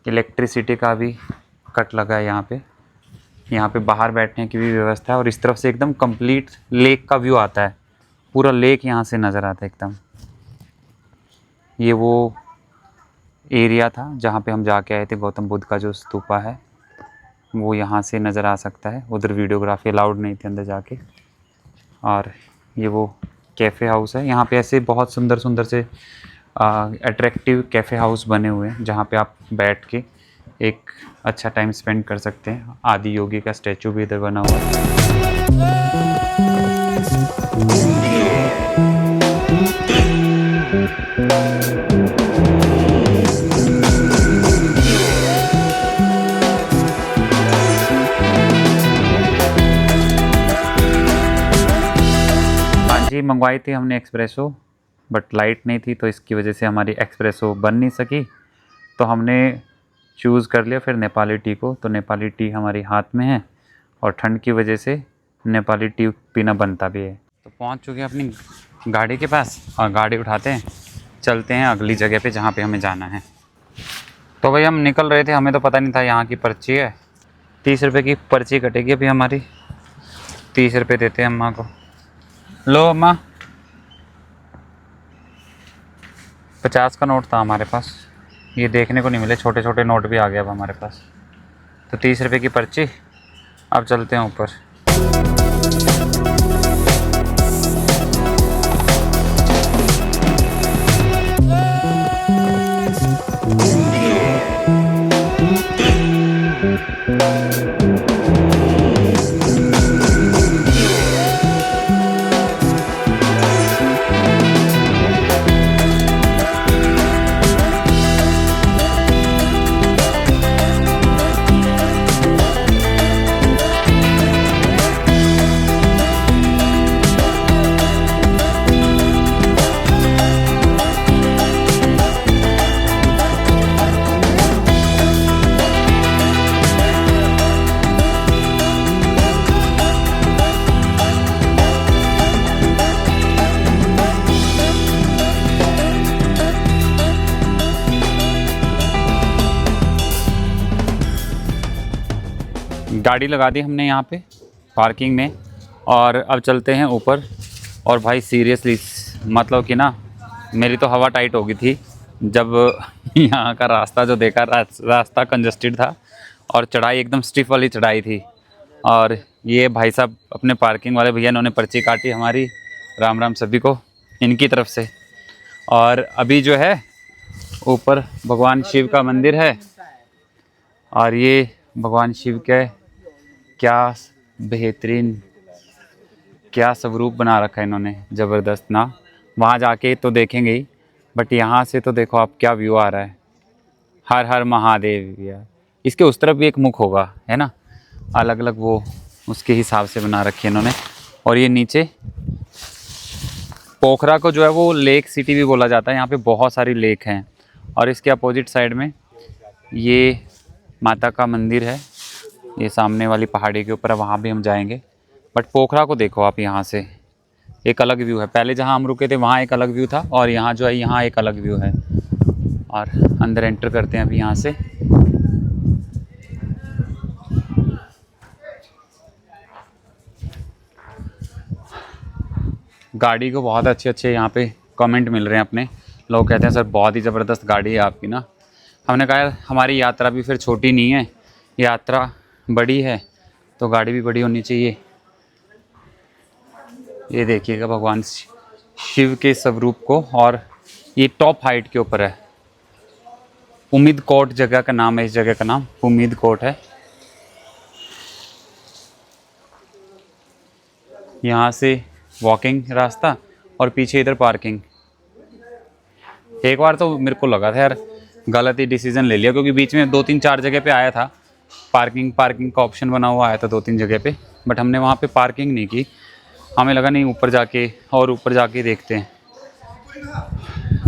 इलेक्ट्रिसिटी का भी कट लगा है यहाँ पे। यहाँ पे बाहर बैठने की भी व्यवस्था है। और इस तरफ से एकदम कंप्लीट लेक का व्यू आता है, पूरा लेक यहाँ से नज़र आता है एकदम। ये वो एरिया था जहाँ पे हम जाके आए थे, गौतम बुद्ध का जो स्तूपा है वो यहाँ से नज़र आ सकता है। उधर वीडियोग्राफी अलाउड नहीं थी अंदर जाके। और ये वो कैफ़े हाउस है, यहाँ पे ऐसे बहुत सुंदर सुंदर से अट्रैक्टिव कैफ़े हाउस बने हुए हैं जहाँ पे आप बैठ के एक अच्छा टाइम स्पेंड कर सकते हैं। आदि योगी का स्टैचू भी इधर बना हुआ है। जी मंगवाई थी हमने एक्सप्रेसो, बट लाइट नहीं थी तो इसकी वजह से हमारी एक्सप्रेसो बन नहीं सकी। तो हमने चूज़ कर लिया फिर नेपाली टी को। तो नेपाली टी हमारी हाथ में है और ठंड की वजह से नेपाली टी पीना बनता भी है। तो पहुंच चुके हैं अपनी गाड़ी के पास और गाड़ी उठाते हैं, चलते हैं अगली जगह पे जहाँ पे हमें जाना है। तो भाई हम निकल रहे थे, हमें तो पता नहीं था यहाँ की पर्ची है, 30 रुपये की पर्ची कटेगी अभी हमारी। 30 रुपये देते हैं अम्मा को। लो अम्मा, 50 का नोट था हमारे पास, ये देखने को नहीं मिले, छोटे छोटे नोट भी आ गए अब हमारे पास। तो 30 रुपये की पर्ची। अब चलते हैं ऊपर। गाड़ी लगा दी हमने यहाँ पे पार्किंग में और अब चलते हैं ऊपर। और भाई सीरियसली मतलब कि ना मेरी तो हवा टाइट हो गई थी जब यहाँ का रास्ता जो देखा, रास्ता कंजस्टेड था और चढ़ाई एकदम स्टिफ वाली चढ़ाई थी। और ये भाई साहब अपने पार्किंग वाले भैया इन्होंने पर्ची काटी हमारी, राम राम सभी को इनकी तरफ से। और अभी जो है ऊपर भगवान शिव का मंदिर है और ये भगवान शिव के क्या बेहतरीन, क्या स्वरूप बना रखा है इन्होंने, ज़बरदस्त ना। वहाँ जाके तो देखेंगे ही, बट यहाँ से तो देखो आप क्या व्यू आ रहा है। हर हर महादेव यार। इसके उस तरफ भी एक मुख होगा, है ना, अलग अलग वो उसके हिसाब से बना रखी है इन्होंने। और ये नीचे पोखरा को जो है वो लेक सिटी भी बोला जाता है, यहाँ पे बहुत सारी लेक हैं। और इसके अपोजिट साइड में ये माता का मंदिर है, ये सामने वाली पहाड़ी के ऊपर है, वहाँ भी हम जाएंगे। बट पोखरा को देखो आप यहाँ से, एक अलग व्यू है। पहले जहाँ हम रुके थे वहाँ एक अलग व्यू था और यहाँ जो है यहाँ एक अलग व्यू है। और अंदर एंटर करते हैं अभी यहाँ से। गाड़ी को बहुत अच्छे अच्छे यहाँ पे कमेंट मिल रहे हैं अपने लोग, कहते हैं सर बहुत ही ज़बरदस्त गाड़ी है आपकी ना। हमने कहा यार हमारी यात्रा भी फिर छोटी नहीं है, यात्रा बड़ी है तो गाड़ी भी बड़ी होनी चाहिए। ये देखिएगा भगवान शिव के स्वरूप को, और ये टॉप हाइट के ऊपर है। उम्मीद कोट जगह का नाम है, इस जगह का नाम उम्मीद कोट है। यहाँ से वॉकिंग रास्ता और पीछे इधर पार्किंग। एक बार तो मेरे को लगा था यार गलत ही डिसीजन ले लिया, क्योंकि बीच में 2-3-4 जगह पे आया था पार्किंग का ऑप्शन बना हुआ आया था 2-3 जगह पे, बट हमने वहाँ पे पार्किंग नहीं की। हमें लगा नहीं ऊपर जाके देखते हैं।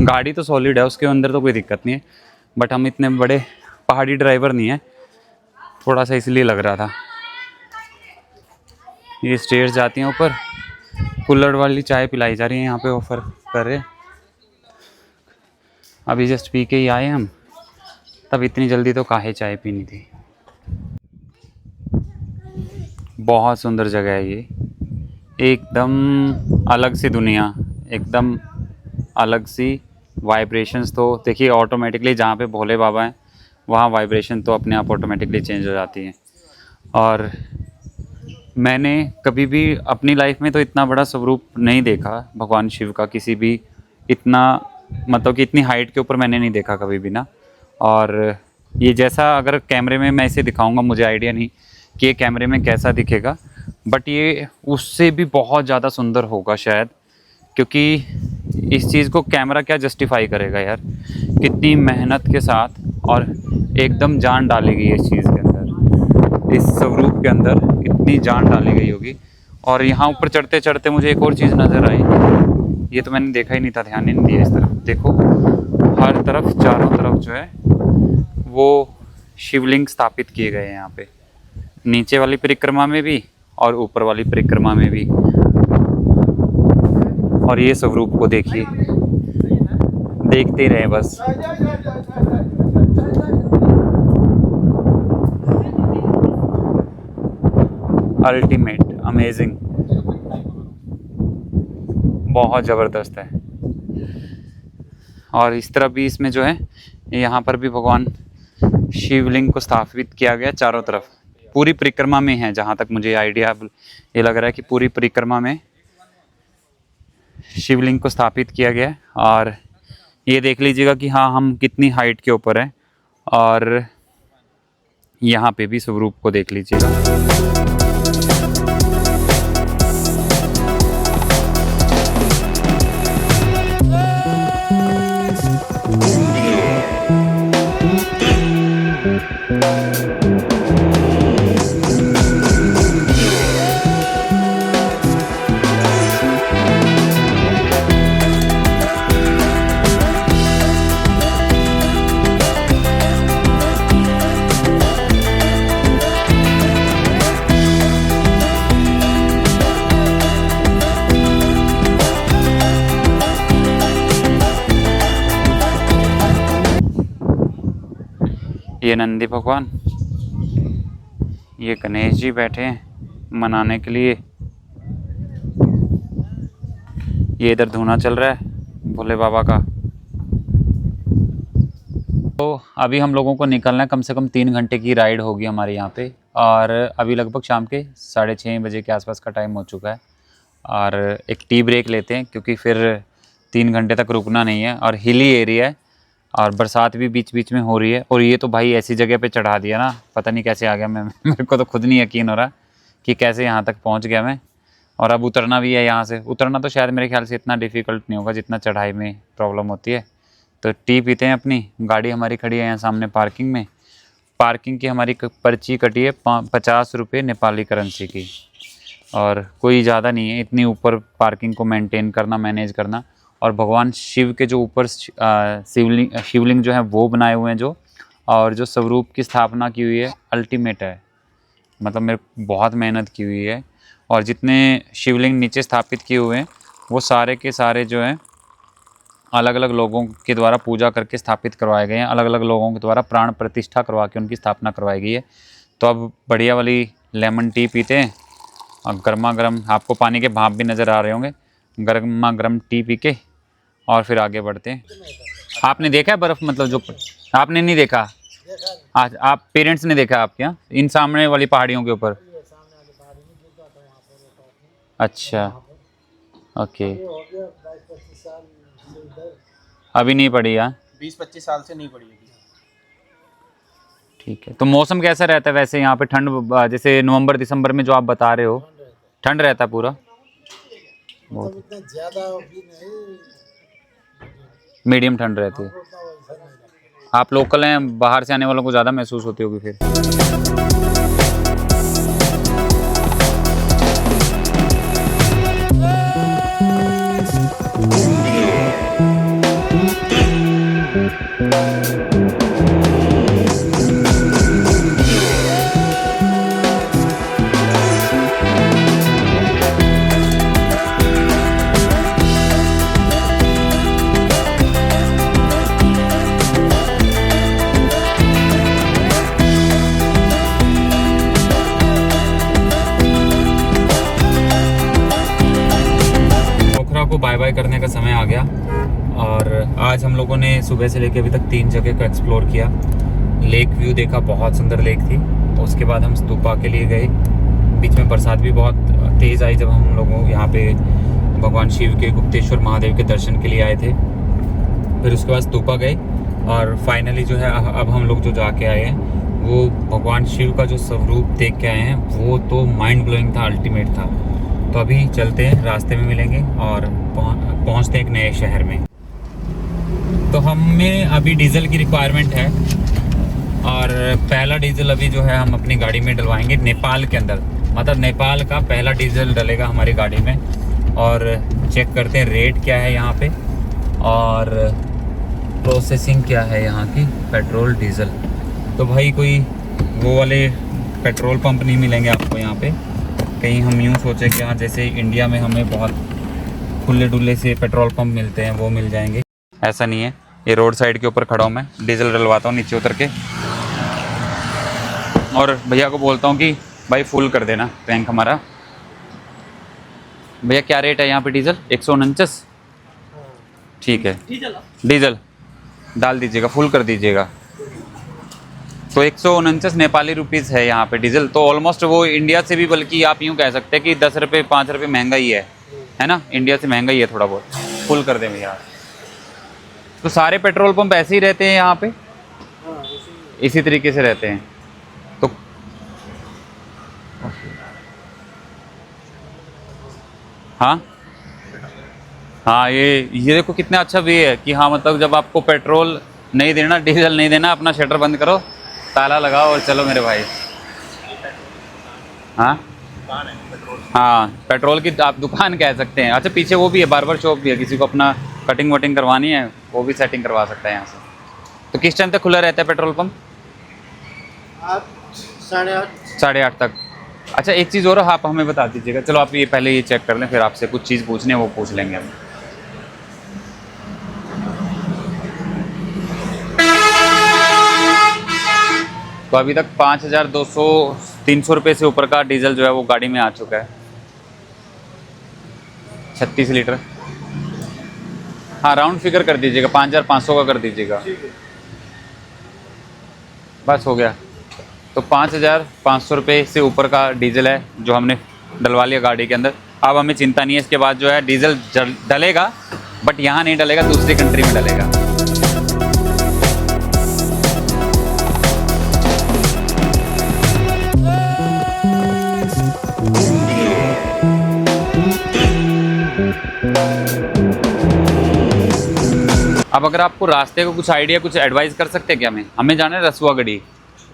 गाड़ी तो सॉलिड है, उसके अंदर तो कोई दिक्कत नहीं है, बट हम इतने बड़े पहाड़ी ड्राइवर नहीं है, थोड़ा सा इसलिए लग रहा था। ये स्टेयर्स जाती हैं ऊपर। कुल्हड़ वाली चाय पिलाई जा रही है यहाँ पे, ऑफर कर रहे। अभी जस्ट पी के ही आए हम, तब इतनी जल्दी तो काहे चाय पीनी थी। बहुत सुंदर जगह है ये, एकदम अलग सी दुनिया, एकदम अलग सी वाइब्रेशंस। तो देखिए ऑटोमेटिकली जहाँ पे भोले बाबा हैं वहाँ वाइब्रेशन तो अपने आप ऑटोमेटिकली चेंज हो जाती है। और मैंने कभी भी अपनी लाइफ में तो इतना बड़ा स्वरूप नहीं देखा भगवान शिव का, किसी भी इतना मतलब कि इतनी हाइट के ऊपर मैंने नहीं देखा कभी भी ना। और ये जैसा अगर कैमरे में मैं इसे दिखाऊंगा, मुझे आइडिया नहीं कि ये कैमरे में कैसा दिखेगा, बट ये उससे भी बहुत ज़्यादा सुंदर होगा शायद, क्योंकि इस चीज़ को कैमरा क्या जस्टिफाई करेगा यार। कितनी मेहनत के साथ और एकदम जान डाली गई इस चीज़ के अंदर, इस स्वरूप के अंदर इतनी जान डाली गई होगी। और यहाँ ऊपर चढ़ते चढ़ते मुझे एक और चीज़ नज़र आई, ये तो मैंने देखा ही नहीं था, ध्यान ही नहीं दिया इस तरफ। देखो हर तरफ चारों तरफ जो है वो शिवलिंग स्थापित किए गए हैं यहाँ पे, नीचे वाली परिक्रमा में भी और ऊपर वाली परिक्रमा में भी। और ये स्वरूप को देखिए, देखते ही रहे बस। अल्टीमेट, अमेजिंग, बहुत ज़बरदस्त है। और इस तरफ भी इसमें जो है यहाँ पर भी भगवान शिवलिंग को स्थापित किया गया चारों तरफ, पूरी परिक्रमा में है। जहाँ तक मुझे आइडिया ये लग रहा है कि पूरी परिक्रमा में शिवलिंग को स्थापित किया गया है। और ये देख लीजिएगा कि हाँ हम कितनी हाइट के ऊपर हैं, और यहाँ पे भी स्वरूप को देख लीजिएगा। ये नंदी भगवान, ये गणेश जी बैठे हैं मनाने के लिए। ये इधर धूना चल रहा है भोले बाबा का। तो अभी हम लोगों को निकलना है, कम से कम 3 घंटे की राइड होगी हमारे यहाँ पे। और अभी लगभग शाम के 6:30 बजे के आसपास का टाइम हो चुका है। और एक टी ब्रेक लेते हैं, क्योंकि फिर 3 घंटे तक रुकना नहीं है। और हिली एरिया है और बरसात भी बीच बीच में हो रही है। और ये तो भाई ऐसी जगह पे चढ़ा दिया ना, पता नहीं कैसे आ गया मैं मेरे को तो खुद नहीं यकीन हो रहा कि कैसे यहाँ तक पहुँच गया मैं। और अब उतरना भी है यहाँ से। उतरना तो शायद मेरे ख्याल से इतना डिफ़िकल्ट नहीं होगा जितना चढ़ाई में प्रॉब्लम होती है। तो टी पीते हैं अपनी। गाड़ी हमारी खड़ी है यहाँ सामने पार्किंग में। पार्किंग की हमारी पर्ची कटी है 50 रुपये नेपाली करेंसी की, और कोई ज़्यादा नहीं है इतनी ऊपर पार्किंग को मेंटेन करना, मैनेज करना। और भगवान शिव के जो ऊपर शिवलिंग जो है वो बनाए हुए हैं जो, और जो स्वरूप की स्थापना की हुई है अल्टीमेट है। मतलब मेरे बहुत मेहनत की हुई है। और जितने शिवलिंग नीचे स्थापित किए हुए हैं वो सारे के सारे जो हैं अलग अलग लोगों के द्वारा पूजा करके स्थापित करवाए गए हैं, अलग अलग लोगों के द्वारा प्राण प्रतिष्ठा करवा के उनकी स्थापना करवाई गई है। तो अब बढ़िया वाली लेमन टी पीते हैं और गर्मा गर्म, आपको पानी के भाप भी नज़र आ रहे होंगे, गर्मा गर्म टी पी के और फिर आगे बढ़ते हैं। आपने देखा है बर्फ़, मतलब जो आपने नहीं देखा, आज आप पेरेंट्स ने देखा आपके यहाँ इन सामने वाली पहाड़ियों के ऊपर? अच्छा, ओके, अभी नहीं पड़ी यार, 20-25 साल से नहीं पड़ी है। ठीक है। तो मौसम कैसा रहता है वैसे यहाँ पे? ठंड जैसे नवंबर दिसंबर में जो आप बता रहे हो, ठंड रहता है पूरा? बहुत इतना ज्यादा भी नहीं, मीडियम ठंड रहती है। उतना वैसा नहीं लगता। आप लोकल हैं, बाहर से आने वालों को ज़्यादा महसूस होती होगी फिर। पोखरा को बाय बाय करने का समय आ गया और आज हम लोगों ने सुबह से लेकर अभी तक 3 जगह को एक्सप्लोर किया। लेक व्यू देखा, बहुत सुंदर लेक थी। उसके बाद हम स्तूपा के लिए गए। बीच में बरसात भी बहुत तेज़ आई जब हम लोगों यहाँ पे भगवान शिव के गुप्तेश्वर महादेव के दर्शन के लिए आए थे। फिर उसके बाद स्तूपा गए और फाइनली जो है अब हम लोग जो जाके आए हैं वो भगवान शिव का जो स्वरूप देख के आए हैं, वो तो माइंड ब्लोइंग था, अल्टीमेट था। तो अभी चलते हैं, रास्ते में मिलेंगे और पहुंचते हैं एक नए शहर में। तो हमें अभी डीजल की रिक्वायरमेंट है और पहला डीजल अभी जो है हम अपनी गाड़ी में डलवाएंगे नेपाल के अंदर, मतलब नेपाल का पहला डीजल डलेगा हमारी गाड़ी में। और चेक करते हैं रेट क्या है यहाँ पे और प्रोसेसिंग क्या है यहाँ की पेट्रोल डीजल। तो भाई कोई वो वाले पेट्रोल पंप नहीं मिलेंगे आपको यहाँ पे। कहीं हम यूँ सोचें कि हाँ जैसे इंडिया में हमें बहुत खुले डुल्ले से पेट्रोल पंप मिलते हैं वो मिल जाएंगे, ऐसा नहीं है। ये रोड साइड के ऊपर खड़ा हूँ मैं, डीजल डलवाता हूँ नीचे उतर के और भैया को बोलता हूँ कि भाई फुल कर देना टैंक हमारा। भैया क्या रेट है यहाँ पे डीजल? 149। ठीक है, डीजल डाल दीजिएगा, फुल कर दीजिएगा। तो 149 नेपाली रुपीज़ है यहाँ पे डीजल। तो ऑलमोस्ट वो इंडिया से भी, बल्कि आप यूँ कह सकते हैं कि 10 रुपये 5 रुपये महंगा ही है ना? इंडिया से महंगा ही है थोड़ा बहुत। फुल कर दें भैया। तो सारे पेट्रोल पंप ऐसे ही रहते हैं यहाँ पे, इसी तरीके से रहते हैं। तो हाँ हाँ, ये देखो कितना अच्छा वे है कि हाँ मतलब जब आपको पेट्रोल नहीं देना, डीजल नहीं देना, अपना शटर बंद करो, ताला लगाओ और चलो मेरे भाई। हाँ हाँ, पेट्रोल की आप दुकान कह सकते हैं। अच्छा, पीछे वो भी है, बार्बर शॉप भी है, किसी को अपना कटिंग वटिंग करवानी है वो भी सेटिंग करवा सकता है यहाँ से। तो किस टाइम तक खुला रहता है पेट्रोल पंप? आप 8:30। 8:30 तक। अच्छा, एक चीज़ और आप हमें बता दीजिएगा। चलो आप ये पहले ये चेक कर लें, फिर आपसे कुछ चीज़ पूछनी है वो पूछ लेंगे हम। तो अभी तक 5,200-300 रुपये से ऊपर का डीजल जो है वो गाड़ी में आ चुका है। 36 लीटर। हाँ, राउंड फिगर कर दीजिएगा, 5,500 का कर दीजिएगा, बस हो गया। तो 5,500 रुपये से ऊपर का डीजल है जो हमने डलवा लिया गाड़ी के अंदर। अब हमें चिंता नहीं है, इसके बाद जो है डीजल डलेगा, बट यहाँ नहीं डलेगा, दूसरी कंट्री में डलेगा। अब अगर आपको रास्ते का कुछ आइडिया, कुछ एडवाइस कर सकते हैं क्या? हमें जाना है रसुआगढ़ी।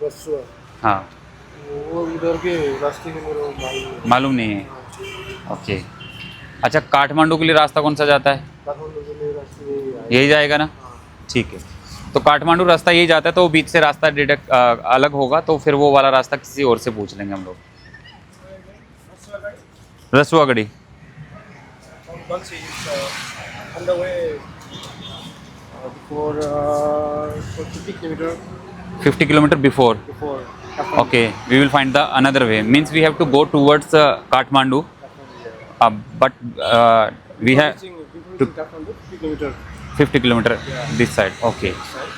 रसुआ हाँ, वो उधर के रास्ते के मेरे मालूम नहीं है। ओके, अच्छा, काठमांडू के लिए रास्ता कौन सा जाता है? काठमांडू के लिए रास्ते यही जाएगा ना? ठीक है, तो काठमांडू रास्ता यही जाता है, तो बीच से रास्ता डिडक्ट अलग होगा, तो फिर वो वाला रास्ता किसी और से पूछ लेंगे हम लोग। Rasuwagadhi once it's underway before for 50 kilometer 50 kilometer before. before Kathmandu. Okay, we will find the another way. Means we have to go towards Kathmandu, Yeah. but we have Before to- reaching Kathmandu, 50 kilometer 50 kilometer Yeah. this side. Okay, side.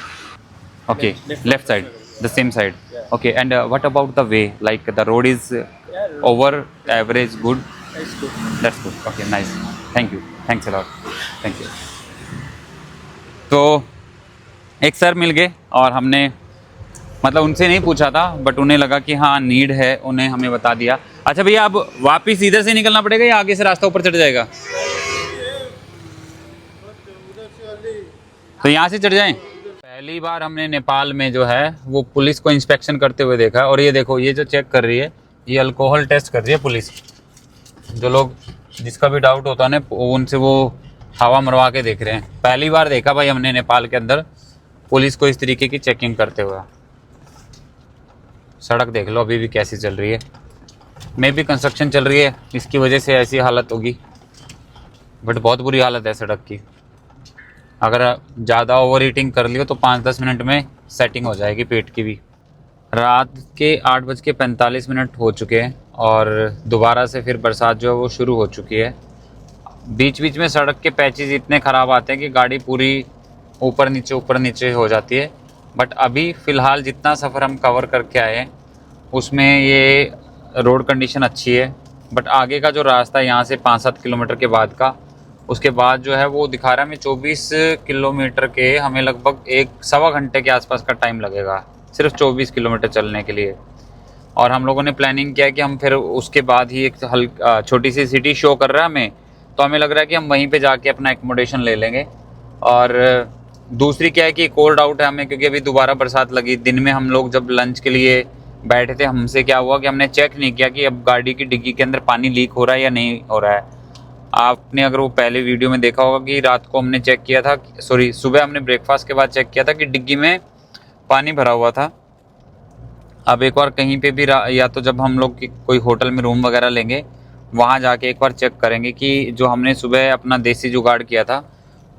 okay, Left side, side. the same side. Yeah. Okay, and what about the way? Like the road is Yeah, over average good. it's good. That's good. Okay, nice. Thank you. Thanks a lot. Thank you. तो एक sir मिल गए और हमने मतलब उनसे नहीं पूछा था, बट उन्हें लगा कि हाँ नीड है, उन्हें हमें बता दिया। अच्छा भैया, अब वापस इधर से निकलना पड़ेगा या आगे से रास्ता ऊपर चढ़ जाएगा? तो यहाँ से चढ़ जाएं। पहली बार हमने नेपाल में जो है वो पुलिस को इंस्पेक्शन करते हुए देखा है। और ये देखो, ये जो चेक कर रही है, ये अल्कोहल टेस्ट कर रही है पुलिस। जो लोग जिसका भी डाउट होता है ना, उनसे वो हवा मरवा के देख रहे हैं। पहली बार देखा भाई हमने नेपाल के अंदर पुलिस को इस तरीके की चेकिंग करते हुए। सड़क देख लो अभी भी कैसी चल रही है। मे भी कंस्ट्रक्शन चल रही है, इसकी वजह से ऐसी हालत होगी, बट बहुत बुरी हालत है सड़क की। अगर ज़्यादा ओवर हीटिंग कर लियो तो 5-10 मिनट में सेटिंग हो जाएगी पेट की भी। रात के 8:45 हो चुके हैं और दोबारा से फिर बरसात जो है वो शुरू हो चुकी है। बीच बीच में सड़क के पैचेस इतने ख़राब आते हैं कि गाड़ी पूरी ऊपर नीचे हो जाती है। बट अभी फ़िलहाल जितना सफ़र हम कवर करके आए हैं उसमें ये रोड कंडीशन अच्छी है। बट आगे का जो रास्ता है यहाँ से 5-7 किलोमीटर के बाद का, उसके बाद जो है वो दिखा रहा है हमें 24 किलोमीटर के, हमें लगभग 1-1.25 घंटे के आसपास का टाइम लगेगा सिर्फ 24 किलोमीटर चलने के लिए। और हम लोगों ने प्लानिंग किया कि हम फिर उसके बाद ही एक छोटी सी सिटी शो कर रहा है हमें, तो हमें लग रहा है कि हम वहीं पे जाके अपना एकोमोडेशन ले लेंगे। और दूसरी क्या है कि एक और डाउट है हमें, क्योंकि अभी दोबारा बरसात लगी। दिन में हम लोग जब लंच के लिए बैठे थे, हमसे क्या हुआ कि हमने चेक नहीं किया कि अब गाड़ी की डिग्गी के अंदर पानी लीक हो रहा है या नहीं हो रहा है। आपने अगर वो पहले वीडियो में देखा होगा कि रात को हमने चेक किया था, सॉरी सुबह हमने ब्रेकफास्ट के बाद चेक किया था कि डिग्गी में पानी भरा हुआ था। अब एक बार कहीं पे भी या तो जब हम लोग कोई होटल में रूम वगैरह लेंगे वहाँ जाके एक बार चेक करेंगे कि जो हमने सुबह अपना देसी जुगाड़ किया था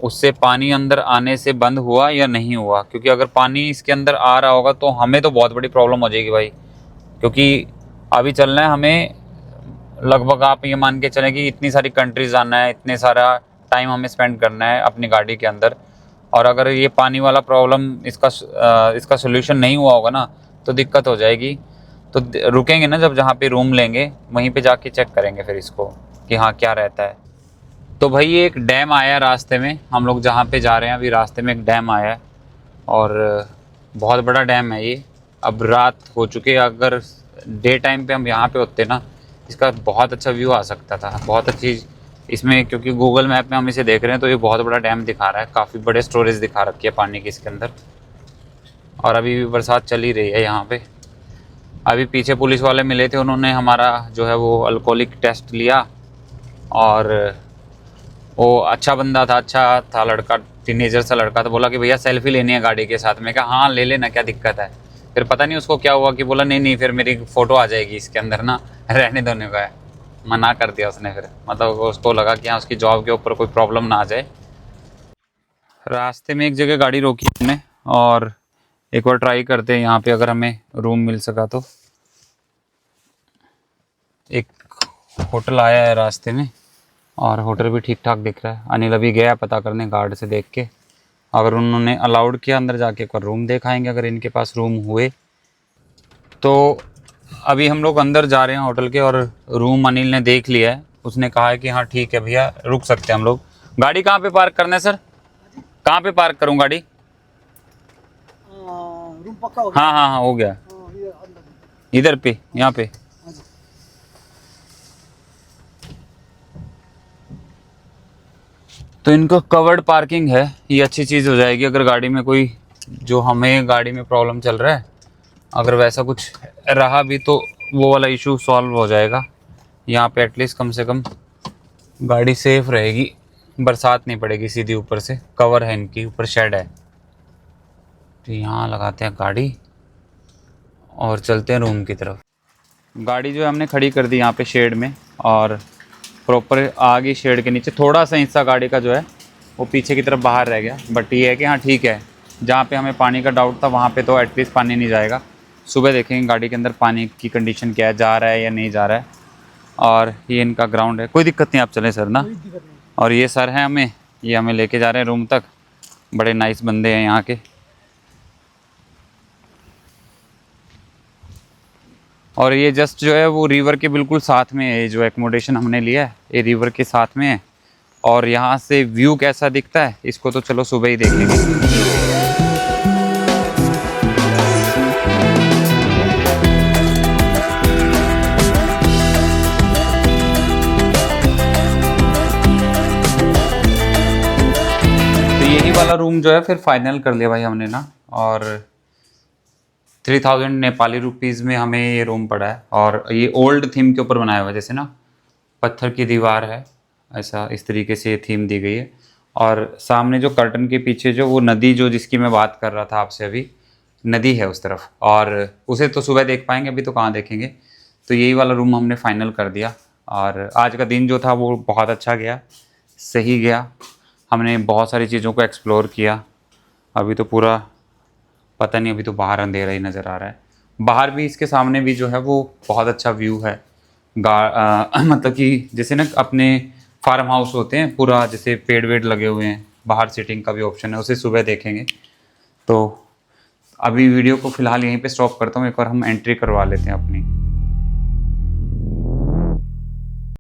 उससे पानी अंदर आने से बंद हुआ या नहीं हुआ। क्योंकि अगर पानी इसके अंदर आ रहा होगा तो हमें तो बहुत बड़ी प्रॉब्लम हो जाएगी भाई, क्योंकि अभी चलना है हमें लगभग, आप ये मान के चलें कि इतनी सारी कंट्रीज आना है, इतने सारा टाइम हमें स्पेंड करना है अपनी गाड़ी के अंदर। और अगर ये पानी वाला प्रॉब्लम इसका सोल्यूशन नहीं हुआ होगा ना तो दिक्कत हो जाएगी। तो रुकेंगे ना, जब जहाँ पे रूम लेंगे वहीं पे जाके चेक करेंगे फिर इसको कि हाँ क्या रहता है। तो भाई ये एक डैम आया रास्ते में, हम लोग जहाँ पे जा रहे हैं अभी रास्ते में एक डैम आया है और बहुत बड़ा डैम है ये। अब रात हो चुकी है, अगर डे टाइम पे हम यहाँ पे होते ना इसका बहुत अच्छा व्यू आ सकता था, बहुत अच्छी इसमें, क्योंकि गूगल मैप में हम इसे देख रहे हैं तो ये बहुत बड़ा डैम दिखा रहा है, काफ़ी बड़े स्टोरेज दिखा रखी है पानी की इसके अंदर। और अभी भी बरसात चल ही रही है यहाँ पे। अभी पीछे पुलिस वाले मिले थे, उन्होंने हमारा जो है वो अल्कोहलिक टेस्ट लिया और वो अच्छा बंदा था, अच्छा था लड़का, टीनेजर सा लड़का था। बोला कि भैया सेल्फी लेनी है गाड़ी के साथ में। कहा हाँ ले लेना, क्या दिक्कत है। फिर पता नहीं उसको क्या हुआ कि बोला नहीं फिर मेरी फ़ोटो आ जाएगी इसके अंदर ना, रहने देने का है, मना कर दिया उसने। फिर मतलब उसको लगा कि हाँ उसकी जॉब के ऊपर कोई प्रॉब्लम ना आ जाए। रास्ते में एक जगह गाड़ी रोकी हमने और एक बार ट्राई करते हैं यहाँ पे अगर हमें रूम मिल सका तो। एक होटल आया है रास्ते में और होटल भी ठीक ठाक दिख रहा है। अनिल अभी गया पता करने गार्ड से देख के, अगर उन्होंने अलाउड किया अंदर जाके एक बार रूम देखाएंगे अगर इनके पास रूम हुए तो। अभी हम लोग अंदर जा रहे हैं होटल के और रूम अनिल ने देख लिया है, उसने कहा है कि हाँ ठीक है भैया रुक सकते हैं हम लोग। गाड़ी कहाँ पे पार्क करना है सर? कहाँ पे पार्क करूँ गाड़ी? रूम पक्का हो गया? हाँ हो गया, इधर पे, यहाँ पे। तो इनका कवर्ड पार्किंग है, ये अच्छी चीज़ हो जाएगी अगर गाड़ी में कोई, जो हमें गाड़ी में प्रॉब्लम चल रहा है अगर वैसा कुछ रहा भी तो वो वाला इशू सॉल्व हो जाएगा। यहाँ पे एटलीस्ट कम से कम गाड़ी सेफ रहेगी, बरसात नहीं पड़ेगी सीधी ऊपर से, कवर है इनकी, ऊपर शेड है। तो यहाँ लगाते हैं गाड़ी और चलते हैं रूम की तरफ। गाड़ी जो है हमने खड़ी कर दी यहाँ पे शेड में और प्रॉपर आगे शेड के नीचे थोड़ा सा हिस्सा गाड़ी का जो है वो पीछे की तरफ बाहर रह गया, बट ये है कि हाँ ठीक है, जहाँ पे हमें पानी का डाउट था वहाँ पे तो एटलीस्ट पानी नहीं जाएगा। सुबह देखेंगे गाड़ी के अंदर पानी की कंडीशन क्या है, जा रहा है या नहीं जा रहा है। और ये इनका ग्राउंड है, कोई दिक्कत नहीं, आप चलें सर ना। और ये सर हैं ये हमें लेके जा रहे हैं रूम तक, बड़े नाइस बंदे हैं यहाँ के। और ये जस्ट जो है वो रिवर के बिल्कुल साथ में है, जो एकोमोडेशन हमने लिया है ये रिवर के साथ में है। और यहाँ से व्यू कैसा दिखता है इसको तो चलो सुबह ही देख लेंगे। तो यही वाला रूम जो है फिर फाइनल कर लिया भाई हमने ना, और 3000 नेपाली रुपीज़ में हमें ये रूम पड़ा है। और ये ओल्ड थीम के ऊपर बनाया हुआ है, जैसे ना पत्थर की दीवार है, ऐसा इस तरीके से ये थीम दी गई है। और सामने जो कर्टन के पीछे जो वो नदी जो जिसकी मैं बात कर रहा था आपसे अभी, नदी है उस तरफ, और उसे तो सुबह देख पाएंगे, अभी तो कहाँ देखेंगे। तो यही वाला रूम हमने फाइनल कर दिया। और आज का दिन जो था वो बहुत अच्छा गया, सही गया। हमने बहुत सारी चीज़ों को एक्सप्लोर किया। अभी तो पूरा पता नहीं, अभी तो बाहर अंधेरा ही नज़र आ रहा है। बाहर भी इसके सामने भी जो है वो बहुत अच्छा व्यू है। मतलब कि जैसे ना अपने फार्म हाउस होते हैं पूरा, जैसे पेड़ वेड़ लगे हुए हैं, बाहर सीटिंग का भी ऑप्शन है, उसे सुबह देखेंगे। तो अभी वीडियो को फ़िलहाल यहीं पे स्टॉप करता हूँ, एक बार हम एंट्री करवा लेते हैं अपनी।